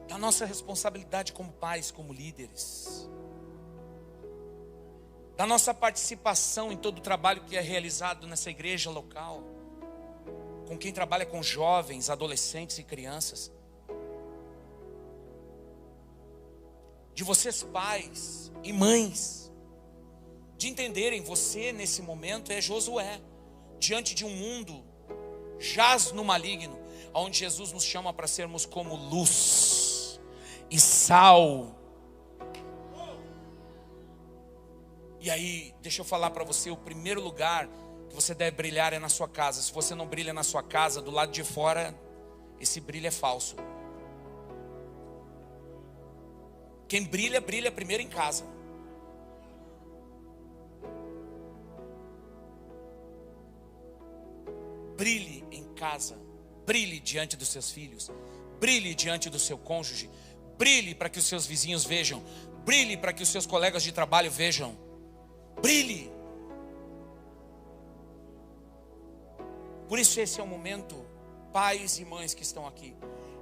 Da nossa responsabilidade como pais, como líderes. Da nossa participação em todo o trabalho que é realizado nessa igreja local. Com quem trabalha com jovens, adolescentes e crianças. De vocês pais e mães. De entenderem, você nesse momento é Josué. Diante de um mundo jaz no maligno. Onde Jesus nos chama para sermos como luz e sal. E aí, deixa eu falar para você, o primeiro lugar que você deve brilhar é na sua casa. Se você não brilha na sua casa, do lado de fora, esse brilho é falso. Quem brilha, brilha primeiro em casa. Brilhe em casa. Brilhe diante dos seus filhos. Brilhe diante do seu cônjuge. Brilhe para que os seus vizinhos vejam. Brilhe para que os seus colegas de trabalho vejam. Brilhe. Por isso esse é o momento, pais e mães que estão aqui.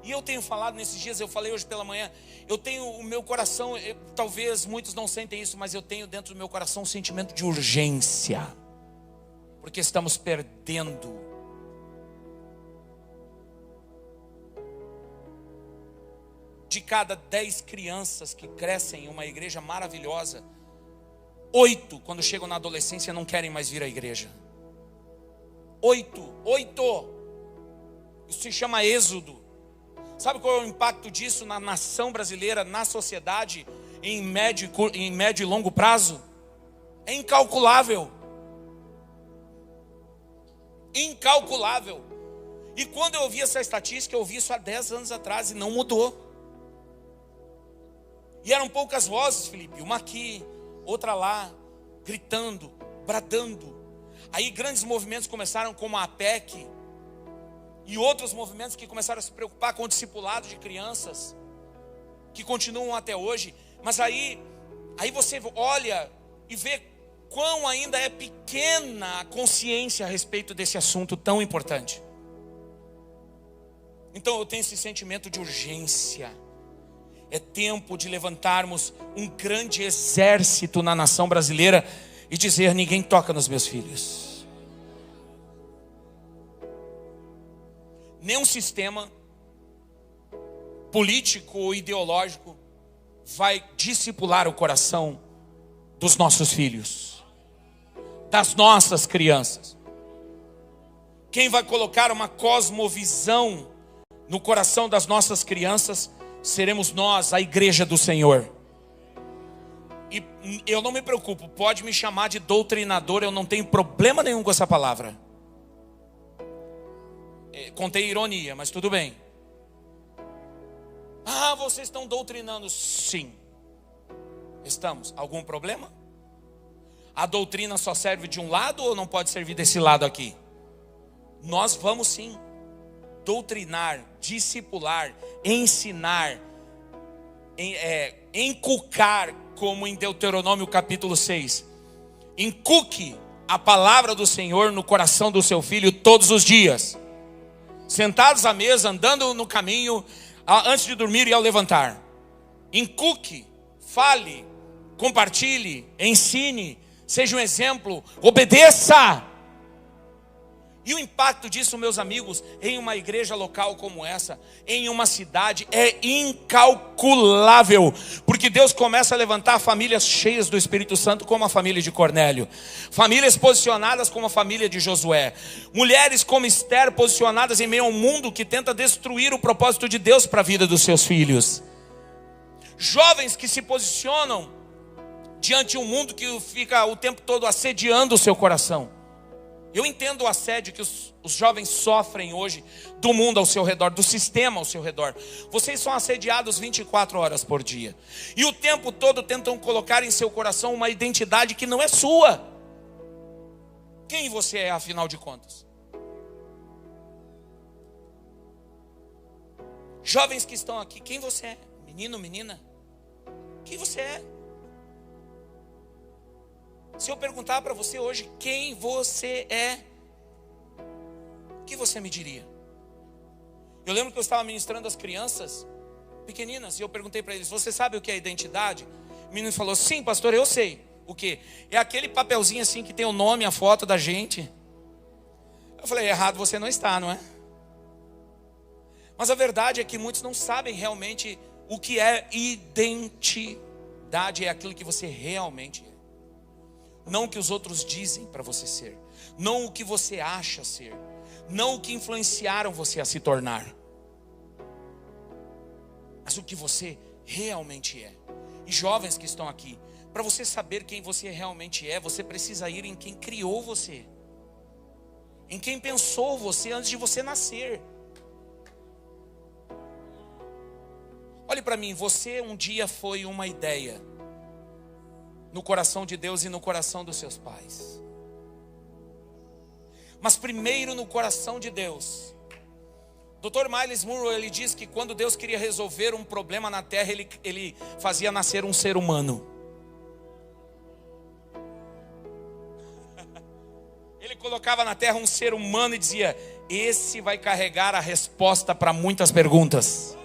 E eu tenho falado nesses dias, eu falei hoje pela manhã, eu tenho o meu coração, talvez muitos não sentem isso, mas eu tenho dentro do meu coração um sentimento de urgência. Porque estamos perdendo. De cada 10 crianças que crescem em uma igreja maravilhosa, 8, quando chegam na adolescência, não querem mais vir à igreja. 8. Isso se chama êxodo. Sabe qual é o impacto disso na nação brasileira, na sociedade, em médio e longo prazo? É incalculável. Incalculável. E quando eu ouvi essa estatística, eu ouvi isso há 10 anos atrás e não mudou. E eram poucas vozes, Felipe, uma aqui, outra lá, gritando, bradando. Aí grandes movimentos começaram, como a APEC, e outros movimentos que começaram a se preocupar com o discipulado de crianças, que continuam até hoje. Mas aí você olha e vê quão ainda é pequena a consciência a respeito desse assunto tão importante. Então eu tenho esse sentimento de urgência. É tempo de levantarmos um grande exército na nação brasileira e dizer: ninguém toca nos meus filhos. Nenhum sistema político ou ideológico vai discipular o coração dos nossos filhos, das nossas crianças. Quem vai colocar uma cosmovisão no coração das nossas crianças seremos nós, a igreja do Senhor. E eu não me preocupo, pode me chamar de doutrinador, eu não tenho problema nenhum com essa palavra. Contei ironia, mas tudo bem. Ah, vocês estão doutrinando. Sim, estamos. Algum problema? A doutrina só serve de um lado ou não pode servir desse lado aqui? Nós vamos sim doutrinar, discipular, ensinar, inculcar, como em Deuteronômio capítulo 6. Inculque a palavra do Senhor no coração do seu filho todos os dias. Sentados à mesa, andando no caminho, antes de dormir e ao levantar. Inculque, fale, compartilhe, ensine, seja um exemplo, obedeça. E o impacto disso, meus amigos, em uma igreja local como essa, em uma cidade, é incalculável. Porque Deus começa a levantar famílias cheias do Espírito Santo, como a família de Cornélio. Famílias posicionadas como a família de Josué. Mulheres como Esther, posicionadas em meio a um mundo que tenta destruir o propósito de Deus para a vida dos seus filhos. Jovens que se posicionam diante de um mundo que fica o tempo todo assediando o seu coração. Eu entendo o assédio que os jovens sofrem hoje do mundo ao seu redor, do sistema ao seu redor. Vocês são assediados 24 horas por dia. E o tempo todo tentam colocar em seu coração uma identidade que não é sua. Quem você é, afinal de contas? Jovens que estão aqui, quem você é? Menino, menina? Quem você é? Se eu perguntar para você hoje quem você é, que você me diria? Eu lembro que eu estava ministrando as crianças pequeninas e eu perguntei para eles: você sabe o que é identidade? O menino falou: sim, pastor, eu sei. O que? É aquele papelzinho assim que tem o nome, a foto da gente. Eu falei: errado você não está, não é? Mas a verdade é que muitos não sabem realmente o que é identidade. É aquilo que você realmente é. Não o que os outros dizem para você ser. Não o que você acha ser. Não o que influenciaram você a se tornar. Mas o que você realmente é. E jovens que estão aqui, para você saber quem você realmente é, você precisa ir em quem criou você. Em quem pensou você antes de você nascer. Olhe para mim, você um dia foi uma ideia no coração de Deus e no coração dos seus pais. Mas primeiro no coração de Deus. Dr. Miles Monroe, ele diz que quando Deus queria resolver um problema na terra, ele fazia nascer um ser humano. Ele colocava na terra um ser humano e dizia: esse vai carregar a resposta para muitas perguntas.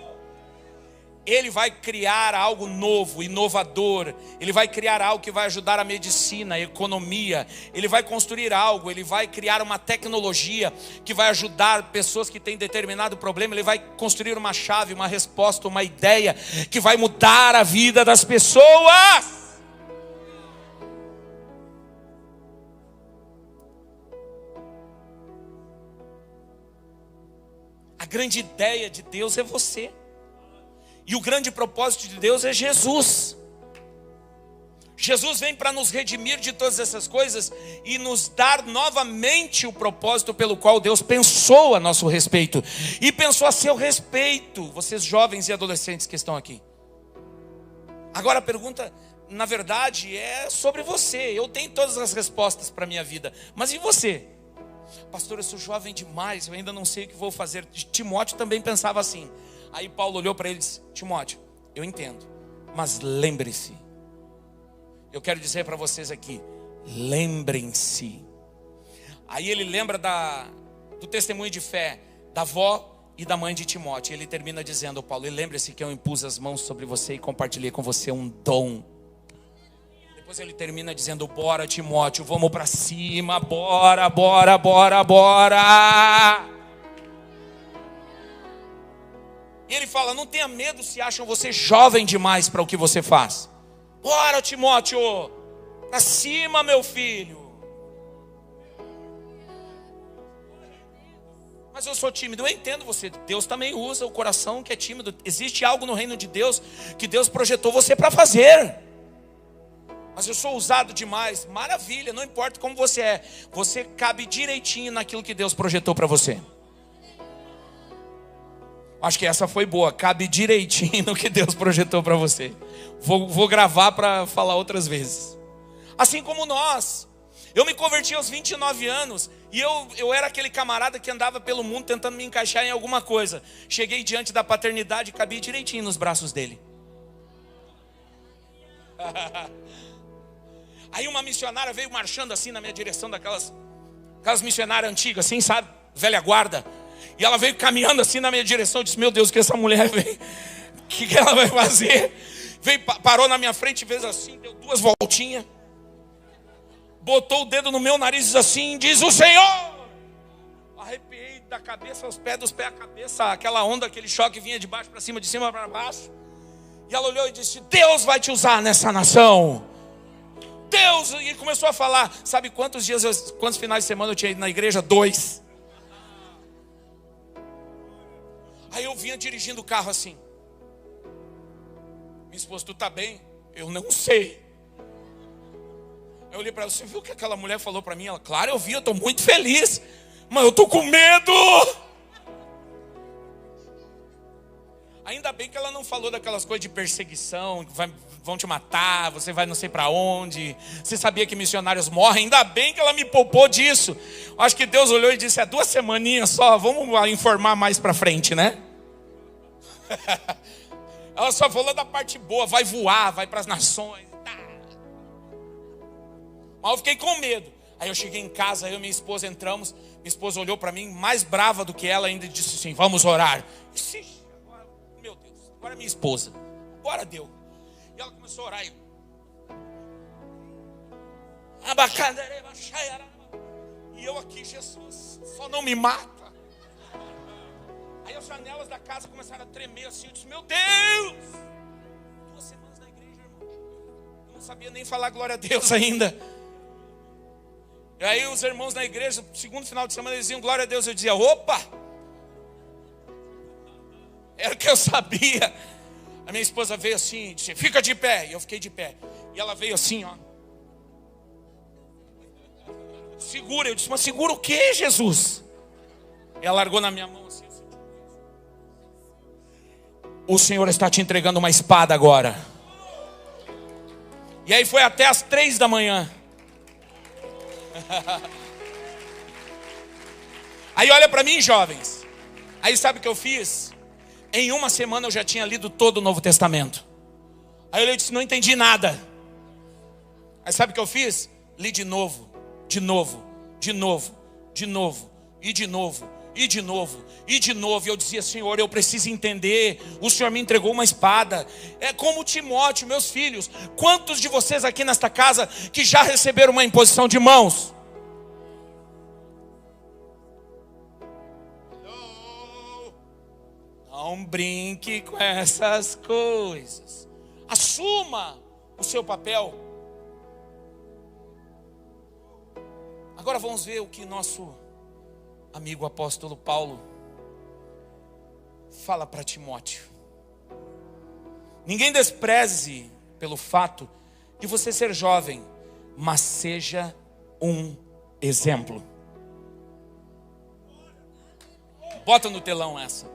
Ele vai criar algo novo, inovador. Ele vai criar algo que vai ajudar a medicina, a economia. Ele vai construir algo, ele vai criar uma tecnologia que vai ajudar pessoas que têm determinado problema. Ele vai construir uma chave, uma resposta, uma ideia que vai mudar a vida das pessoas. A grande ideia de Deus é você. E o grande propósito de Deus é Jesus. Jesus vem para nos redimir de todas essas coisas e nos dar novamente o propósito pelo qual Deus pensou a nosso respeito. E pensou a seu respeito, vocês jovens e adolescentes que estão aqui. Agora a pergunta, na verdade, é sobre você. Eu tenho todas as respostas para a minha vida, mas e você? Pastor, eu sou jovem demais, eu ainda não sei o que vou fazer. Timóteo também pensava assim. Aí Paulo olhou para ele e disse: Timóteo, eu entendo, mas lembre-se. Eu quero dizer para vocês aqui: lembrem-se. Aí ele lembra do testemunho de fé da avó e da mãe de Timóteo. Ele termina dizendo: Paulo, e lembre-se que eu impus as mãos sobre você e compartilhei com você um dom. Depois ele termina dizendo: bora, Timóteo, vamos para cima, bora, bora, bora, bora. E ele fala: não tenha medo se acham você jovem demais para o que você faz. Bora, Timóteo, para cima, meu filho. Mas eu sou tímido. Eu entendo você. Deus também usa o coração que é tímido. Existe algo no reino de Deus que Deus projetou você para fazer. Mas eu sou ousado demais. Maravilha, não importa como você é. Você cabe direitinho naquilo que Deus projetou para você. Acho que essa foi boa. Cabe direitinho no que Deus projetou para você. Vou gravar para falar outras vezes. Assim como nós. Eu me converti aos 29 anos. E eu era aquele camarada que andava pelo mundo tentando me encaixar em alguma coisa. Cheguei diante da paternidade e cabia direitinho nos braços dele. Aí uma missionária veio marchando assim na minha direção, aquelas missionárias antigas, assim, sabe? Velha guarda. E ela veio caminhando assim na minha direção. Eu disse: meu Deus, o que essa mulher veio? O que ela vai fazer? Veio, parou na minha frente, fez assim, deu 2 voltinhas. Botou o dedo no meu nariz assim, diz: o Senhor. Arrepiei da cabeça aos pés, dos pés à cabeça. Aquela onda, aquele choque vinha de baixo para cima, de cima para baixo. E ela olhou e disse: Deus vai te usar nessa nação. Deus. E começou a falar. Sabe quantos finais de semana eu tinha ido na igreja? 2. Aí eu vinha dirigindo o carro assim. Minha esposa: tu tá bem? Eu não sei. Eu olhei para ela: você viu o que aquela mulher falou para mim? Ela: claro, eu vi, eu estou muito feliz, mas eu estou com medo. Ainda bem que ela não falou daquelas coisas de perseguição, que vão te matar, você vai não sei para onde. Você sabia que missionários morrem? Ainda bem que ela me poupou disso. Acho que Deus olhou e disse: 2 semaninhas só, vamos informar mais para frente, né? Ela só falou da parte boa: vai voar, vai para as nações. Mas eu fiquei com medo. Aí eu cheguei em casa, eu e minha esposa entramos. Minha esposa olhou para mim, mais brava do que ela, ainda disse assim: vamos orar. Disse, agora, meu Deus, agora é minha esposa, agora deu. E ela começou a orar. E eu aqui: Jesus, só não me mata. Aí as janelas da casa começaram a tremer assim. Eu disse: meu Deus! 2 semanas na igreja, irmão. Eu não sabia nem falar glória a Deus ainda. E aí os irmãos na igreja, segundo final de semana, eles diziam glória a Deus. Eu dizia: opa! Era o que eu sabia. A minha esposa veio assim e disse: fica de pé. E eu fiquei de pé. E ela veio assim, ó. Segura. Eu disse: mas segura o quê, Jesus? E ela largou na minha mão assim. O Senhor está te entregando uma espada agora. E aí foi até as 3 da manhã. Aí olha para mim, jovens. Aí sabe o que eu fiz? Em 1 semana eu já tinha lido todo o Novo Testamento. Aí eu disse: não entendi nada. Aí sabe o que eu fiz? Li de novo, de novo, de novo, de novo, e de novo, e de novo, e de novo. E eu dizia: Senhor, eu preciso entender. O Senhor me entregou uma espada. É como Timóteo, meus filhos. Quantos de vocês aqui nesta casa que já receberam uma imposição de mãos? Não brinque com essas coisas. Assuma o seu papel. Agora vamos ver o que nosso amigo apóstolo Paulo fala para Timóteo. Ninguém despreze pelo fato de você ser jovem, mas seja um exemplo. Bota no telão essa.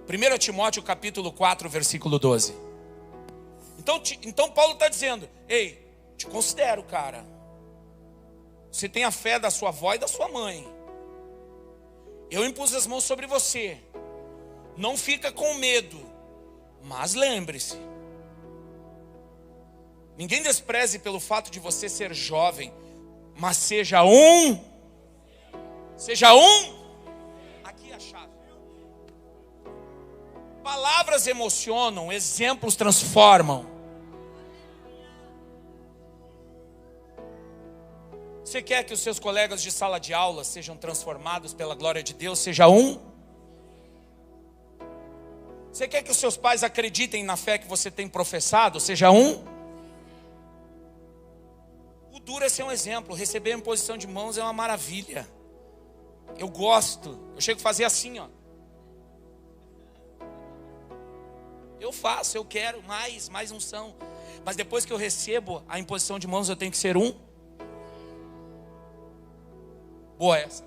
1 Timóteo capítulo 4, versículo 12. Então Paulo está dizendo: ei, te considero, cara. Você tem a fé da sua avó e da sua mãe. Eu impus as mãos sobre você. Não fica com medo. Mas lembre-se, ninguém despreze pelo fato de você ser jovem, mas seja um. Aqui é a chave. Palavras emocionam, exemplos transformam. Você quer que os seus colegas de sala de aula sejam transformados pela glória de Deus? Seja um. Você quer que os seus pais acreditem na fé que você tem professado? Seja um. O duro é ser um exemplo. Receber a imposição de mãos é uma maravilha. Eu gosto. Eu chego a fazer assim, ó. Eu faço, eu quero mais unção. Mas depois que eu recebo a imposição de mãos, eu tenho que ser um. Boa essa.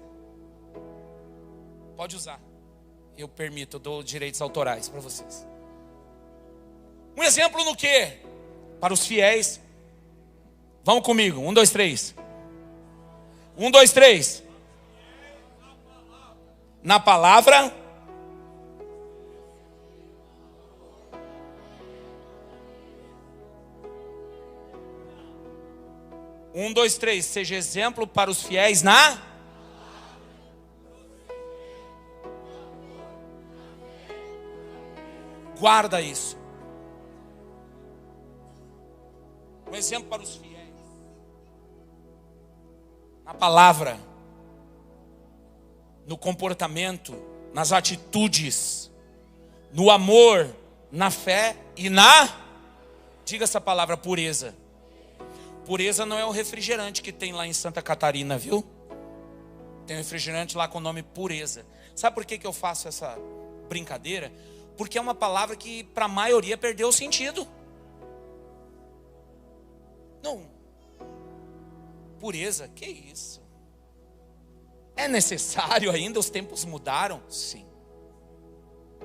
Pode usar. Eu permito, eu dou direitos autorais para vocês. Um exemplo no quê? Para os fiéis. Vamos comigo. 1, 2, 3. 1, 2, 3. Na palavra. Um, dois, três. Seja exemplo para os fiéis na. Guarda isso. Um exemplo para os fiéis. Na palavra. No comportamento. Nas atitudes. No amor. Na fé e na. Diga essa palavra: pureza. Pureza não é o refrigerante que tem lá em Santa Catarina, viu? Tem um refrigerante lá com o nome pureza. Sabe por que eu faço essa brincadeira? Porque é uma palavra que para a maioria perdeu o sentido. Não. Pureza, que isso? É necessário ainda? Os tempos mudaram? Sim.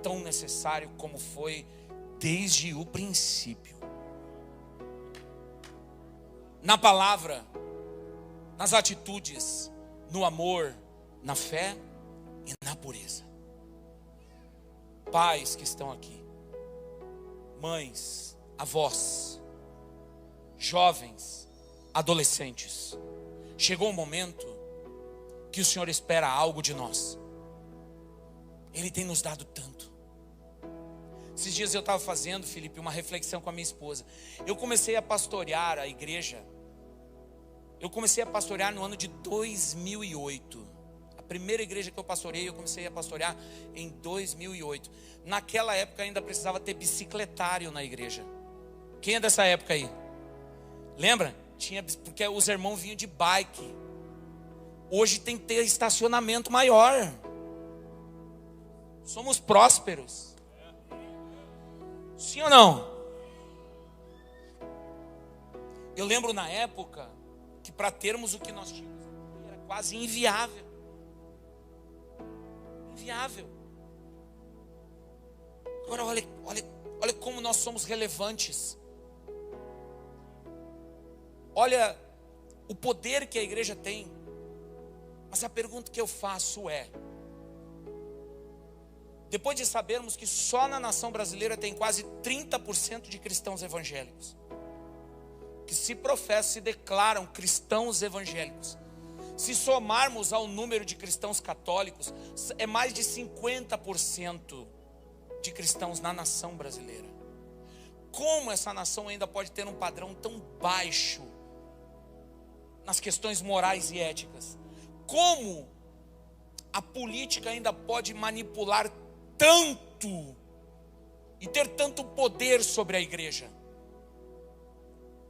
Tão necessário como foi desde o princípio. Na palavra, nas atitudes, no amor, na fé e na pureza. Pais que estão aqui, mães, avós, jovens, adolescentes, chegou o momento que o Senhor espera algo de nós. Ele tem nos dado tanto. Esses dias eu estava fazendo, Felipe, uma reflexão com a minha esposa. Eu comecei a pastorear a igreja. Eu comecei a pastorear no ano de 2008. A primeira igreja que eu pastorei, eu comecei a pastorear em 2008. Naquela época ainda precisava ter bicicletário na igreja. Quem é dessa época aí? Lembra? Tinha, porque os irmãos vinham de bike. Hoje tem que ter estacionamento maior. Somos prósperos. Sim ou não? Eu lembro na época que para termos o que nós tínhamos era quase inviável. Inviável. Agora olha como nós somos relevantes. Olha o poder que a igreja tem. Mas a pergunta que eu faço é: depois de sabermos que só na nação brasileira tem quase 30% de cristãos evangélicos, que se professam, se declaram cristãos evangélicos, se somarmos ao número de cristãos católicos, é mais de 50% de cristãos na nação brasileira. Como essa nação ainda pode ter um padrão tão baixo nas questões morais e éticas? Como a política ainda pode manipular tanto e ter tanto poder sobre a igreja?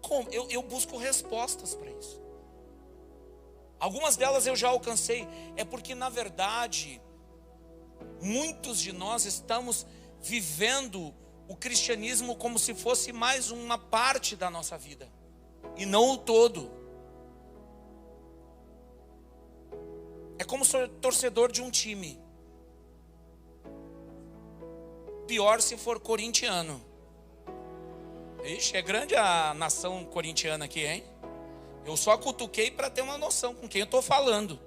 Como? Eu busco respostas para isso. Algumas delas eu já alcancei. É porque na verdade muitos de nós estamos vivendo o cristianismo como se fosse mais uma parte da nossa vida e não o todo. É como ser torcedor de um time. Pior se for corintiano. Ixi, é grande a nação corintiana aqui, hein? Eu só cutuquei para ter uma noção com quem eu estou falando.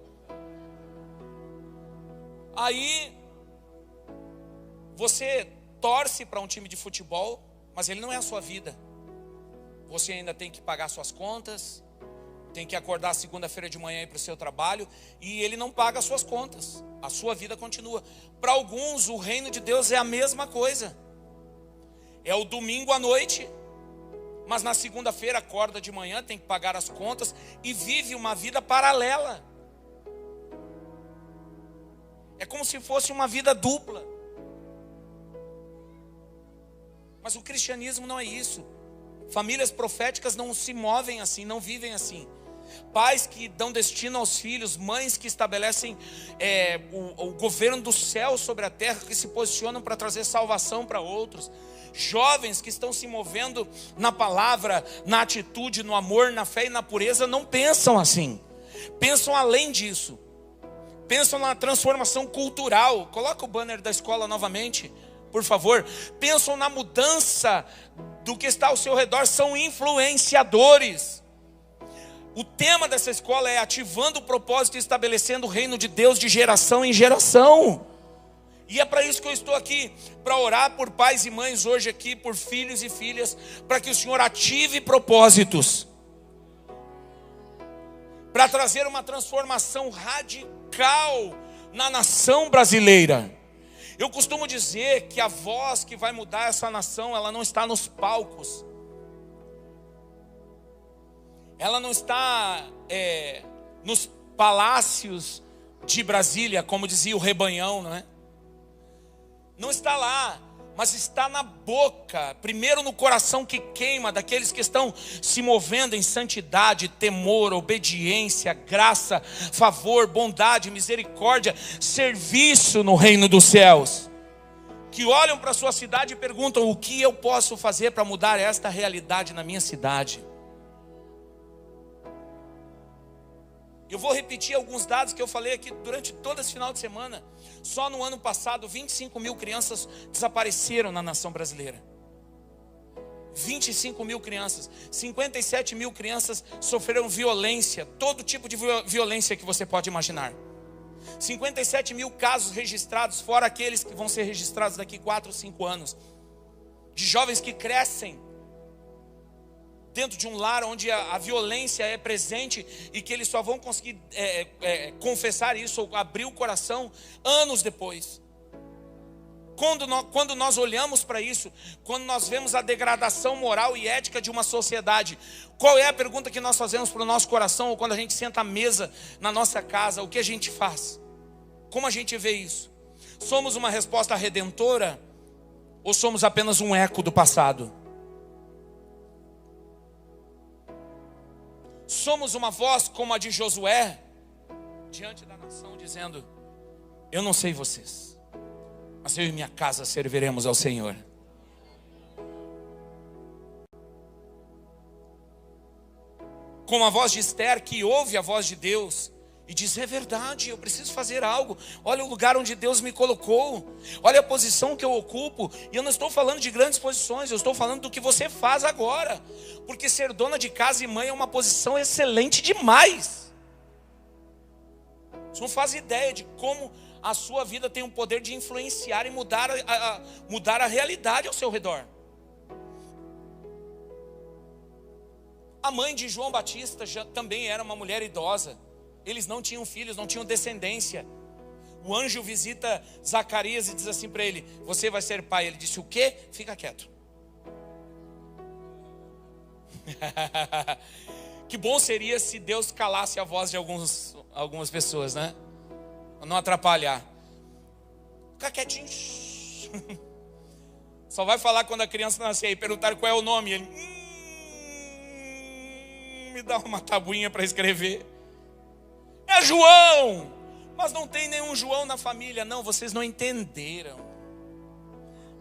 Aí, você torce para um time de futebol, mas ele não é a sua vida. Você ainda tem que pagar suas contas, tem que acordar segunda-feira de manhã e ir para o seu trabalho, e ele não paga as suas contas. A sua vida continua. Para alguns, o reino de Deus é a mesma coisa. É o domingo à noite, mas na segunda-feira acorda de manhã, tem que pagar as contas e vive uma vida paralela. É como se fosse uma vida dupla. Mas o cristianismo não é isso. Famílias proféticas não se movem assim, não vivem assim. Pais que dão destino aos filhos, mães que estabelecem o governo do céu sobre a terra, que se posicionam para trazer salvação para outros. Jovens que estão se movendo na palavra, na atitude, no amor, na fé e na pureza, não pensam assim. Pensam além disso. Pensam na transformação cultural. Coloca o banner da escola novamente, por favor. Pensam na mudança do que está ao seu redor. São influenciadores. O tema dessa escola é ativando o propósito e estabelecendo o reino de Deus de geração em geração. E é para isso que eu estou aqui, para orar por pais e mães hoje aqui, por filhos e filhas, para que o Senhor ative propósitos, para trazer uma transformação radical na nação brasileira. Eu costumo dizer que a voz que vai mudar essa nação, ela não está nos palcos, ela não está nos palácios de Brasília, como dizia o Rebanhão, não é? Não está lá, mas está na boca, primeiro no coração que queima, daqueles que estão se movendo em santidade, temor, obediência, graça, favor, bondade, misericórdia, serviço no reino dos céus. Que olham para a sua cidade e perguntam: o que eu posso fazer para mudar esta realidade na minha cidade? Eu vou repetir alguns dados que eu falei aqui durante todo esse final de semana. Só no ano passado, 25 mil crianças desapareceram na nação brasileira. 25 mil crianças. 57 mil crianças sofreram violência, todo tipo de violência que você pode imaginar. 57 mil casos registrados, fora aqueles que vão ser registrados daqui 4 ou 5 anos. De jovens que crescem dentro de um lar onde a violência é presente e que eles só vão conseguir confessar isso ou abrir o coração anos depois. Quando nós olhamos para isso, quando nós vemos a degradação moral e ética de uma sociedade, qual é a pergunta que nós fazemos para o nosso coração, ou quando a gente senta à mesa na nossa casa, o que a gente faz? Como a gente vê isso? Somos uma resposta redentora ou somos apenas um eco do passado? Somos uma voz como a de Josué diante da nação dizendo: eu não sei vocês, mas eu e minha casa serviremos ao Senhor. Como a voz de Esther, que ouve a voz de Deus e diz: é verdade, eu preciso fazer algo. Olha o lugar onde Deus me colocou, olha a posição que eu ocupo. E eu não estou falando de grandes posições, eu estou falando do que você faz agora. Porque ser dona de casa e mãe é uma posição excelente demais. Você não faz ideia de como a sua vida tem o poder de influenciar e mudar a realidade ao seu redor. A mãe de João Batista já também era uma mulher idosa. Eles não tinham filhos, não tinham descendência. O anjo visita Zacarias e diz assim para ele: você vai ser pai. Ele disse: o quê? Fica quieto. Que bom seria se Deus calasse a voz de algumas pessoas, né? Pra não atrapalhar. Fica quietinho. Só vai falar quando a criança nascer e perguntar qual é o nome. Ele me dá uma tabuinha para escrever. É João, mas não tem nenhum João na família. Não, vocês não entenderam.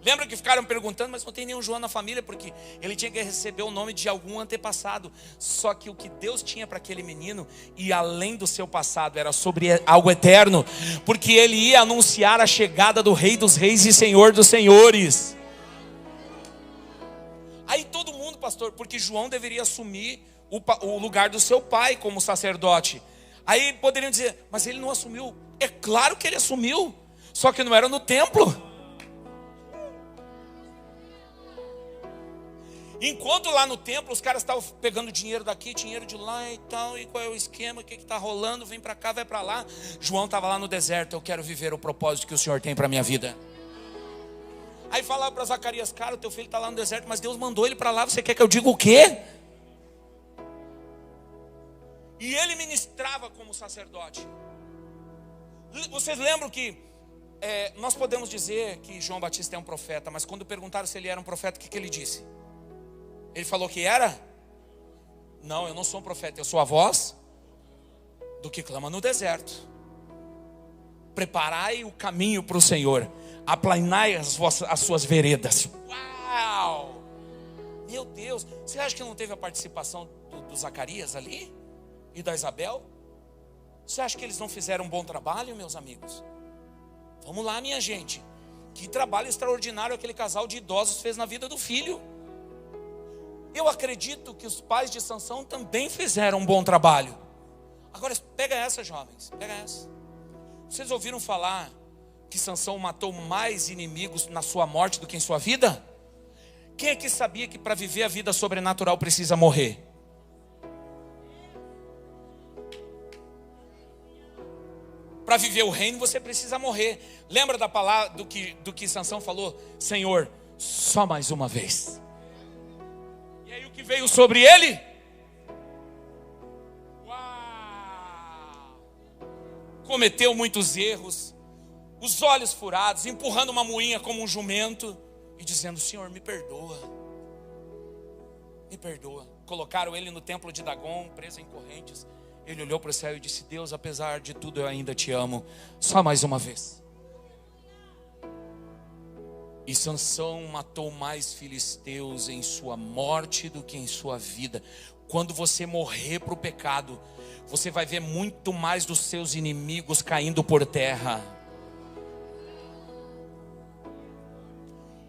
Lembra que ficaram perguntando, mas não tem nenhum João na família, porque ele tinha que receber o nome de algum antepassado. Só que o que Deus tinha para aquele menino, e além do seu passado, era sobre algo eterno, porque ele ia anunciar a chegada do Rei dos Reis e Senhor dos Senhores. Aí todo mundo, pastor, porque João deveria assumir o lugar do seu pai como sacerdote. Aí poderiam dizer: mas ele não assumiu. É claro que ele assumiu, só que não era no templo. Enquanto lá no templo os caras estavam pegando dinheiro daqui, dinheiro de lá e tal, e qual é o esquema, o que está rolando, vem para cá, vai para lá. João estava lá no deserto: eu quero viver o propósito que o Senhor tem para a minha vida. Aí falava para Zacarias: cara, o teu filho está lá no deserto, mas Deus mandou ele para lá, você quer que eu diga o quê? E ele ministrava como sacerdote. Vocês lembram que nós podemos dizer que João Batista é um profeta, mas quando perguntaram se ele era um profeta, o que ele disse? Ele falou que era? Não, eu não sou um profeta, eu sou a voz do que clama no deserto. Preparai o caminho para o Senhor, aplanai as suas veredas. Uau! Meu Deus, você acha que não teve a participação do Zacarias ali? E da Isabel? Você acha que eles não fizeram um bom trabalho, meus amigos? Vamos lá, minha gente. Que trabalho extraordinário aquele casal de idosos fez na vida do filho. Eu acredito que os pais de Sansão também fizeram um bom trabalho. Agora, pega essa, jovens, pega essa. Vocês ouviram falar que Sansão matou mais inimigos na sua morte do que em sua vida? Quem é que sabia que para viver a vida sobrenatural precisa morrer? Para viver o reino você precisa morrer. Lembra da palavra do que Sansão falou? Senhor, só mais uma vez. E aí o que veio sobre ele? Uau! Cometeu muitos erros, os olhos furados, empurrando uma moinha como um jumento e dizendo: Senhor, me perdoa. Me perdoa. Colocaram ele no templo de Dagon, preso em correntes. Ele olhou para o céu e disse: Deus, apesar de tudo eu ainda te amo. Só mais uma vez. E Sansão matou mais filisteus em sua morte do que em sua vida. Quando você morrer para o pecado, você vai ver muito mais dos seus inimigos caindo por terra.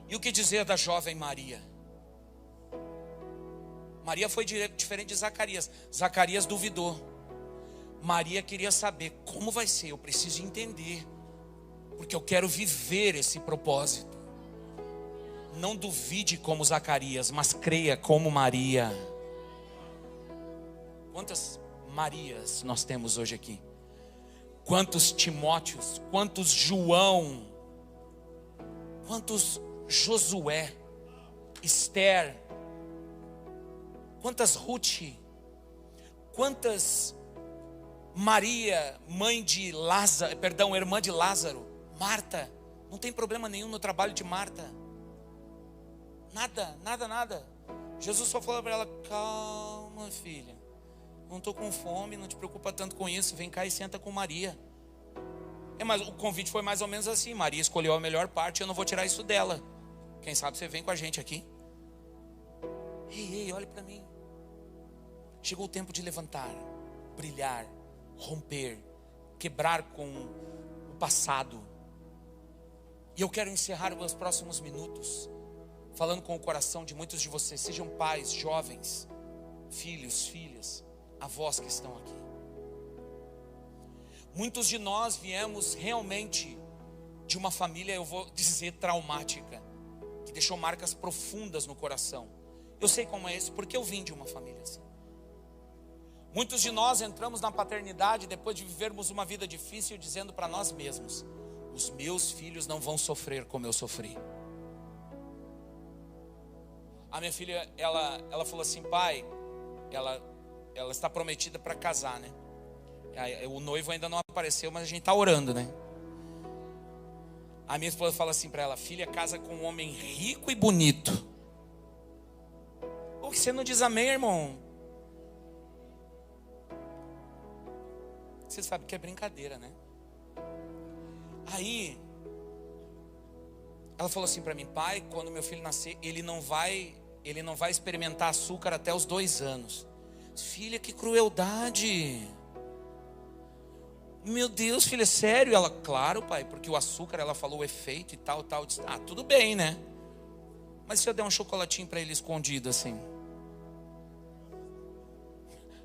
E o que dizer da jovem Maria? Maria foi diferente de Zacarias. Zacarias duvidou. Maria queria saber: como vai ser? Eu preciso entender, porque eu quero viver esse propósito. Não duvide como Zacarias, mas creia como Maria. Quantas Marias nós temos hoje aqui? Quantos Timóteos? Quantos João? Quantos Josué? Esther? Quantas Ruth? Quantas Maria, mãe de Lázaro, perdão, irmã de Lázaro? Marta? Não tem problema nenhum no trabalho de Marta. Nada, nada, nada. Jesus só falou para ela: calma, filha, não estou com fome, não te preocupa tanto com isso, vem cá e senta com Maria. Mas o convite foi mais ou menos assim: Maria escolheu a melhor parte, eu não vou tirar isso dela. Quem sabe você vem com a gente aqui. Ei, olhe para mim. Chegou o tempo de levantar, brilhar, romper, quebrar com o passado. E eu quero encerrar os meus próximos minutos falando com o coração de muitos de vocês, sejam pais, jovens, filhos, filhas, avós que estão aqui. Muitos de nós viemos realmente de uma família, eu vou dizer, traumática, que deixou marcas profundas no coração. Eu sei como é isso, porque eu vim de uma família assim. Muitos de nós entramos na paternidade depois de vivermos uma vida difícil, dizendo para nós mesmos: os meus filhos não vão sofrer como eu sofri. A minha filha, ela falou assim: pai, ela está prometida para casar, né? O noivo ainda não apareceu, mas a gente está orando, né? A minha esposa fala assim para ela: filha, casa com um homem rico e bonito. Por que você não diz amém, irmão? Você sabe que é brincadeira, né? Aí ela falou assim para mim: pai, quando meu filho nascer, ele não vai experimentar açúcar até os 2 anos. Filha, que crueldade. Meu Deus, filha, é sério? Ela: claro, pai, porque o açúcar, ela falou o efeito e tal. Eu disse: ah, tudo bem, né? Mas se eu der um chocolatinho para ele escondido assim?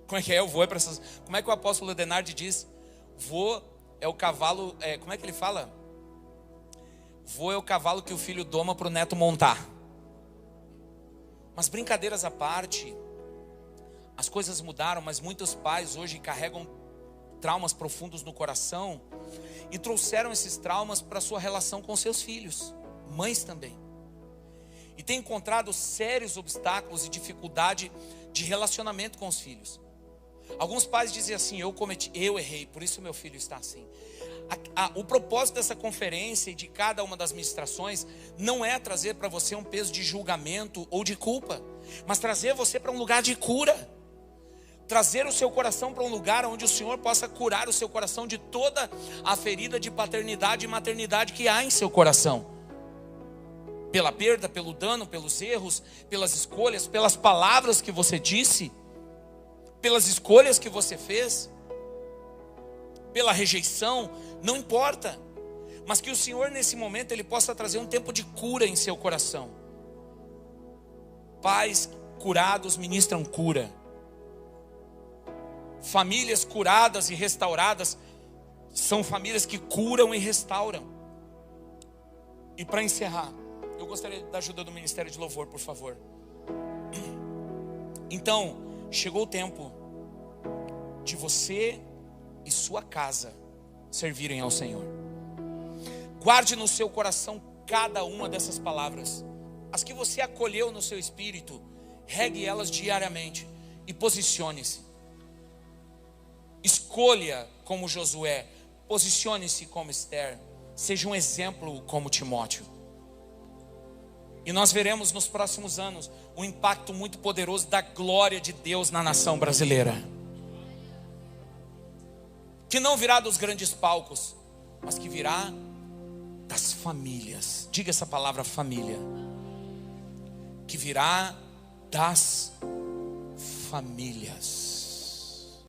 Como é que é? Eu vou para essas... Como é que o apóstolo Denardi diz? Vô é o cavalo... como é que ele fala? Vô é o cavalo que o filho doma para o neto montar. Mas brincadeiras à parte, as coisas mudaram, mas muitos pais hoje carregam traumas profundos no coração e trouxeram esses traumas para a sua relação com seus filhos. Mães também. E têm encontrado sérios obstáculos e dificuldade de relacionamento com os filhos. Alguns pais dizem assim: eu errei, por isso meu filho está assim. O propósito dessa conferência e de cada uma das ministrações não é trazer para você um peso de julgamento ou de culpa, mas trazer você para um lugar de cura. Trazer o seu coração para um lugar onde o Senhor possa curar o seu coração de toda a ferida de paternidade e maternidade que há em seu coração. Pela perda, pelo dano, pelos erros, pelas escolhas, pelas palavras que você disse, pelas escolhas que você fez, pela rejeição, não importa. Mas que o Senhor nesse momento Ele possa trazer um tempo de cura em seu coração. Pais curados ministram cura. Famílias curadas e restauradas são famílias que curam e restauram. E para encerrar, eu gostaria da ajuda do Ministério de Louvor, por favor. Então, chegou o tempo de você e sua casa servirem ao Senhor. Guarde no seu coração cada uma dessas palavras. As que você acolheu no seu espírito, regue elas diariamente e posicione-se. Escolha como Josué, posicione-se como Esther, seja um exemplo como Timóteo. E nós veremos nos próximos anos um impacto muito poderoso da glória de Deus na nação brasileira. Que não virá dos grandes palcos, mas que virá das famílias. Diga essa palavra, família. Que virá das famílias.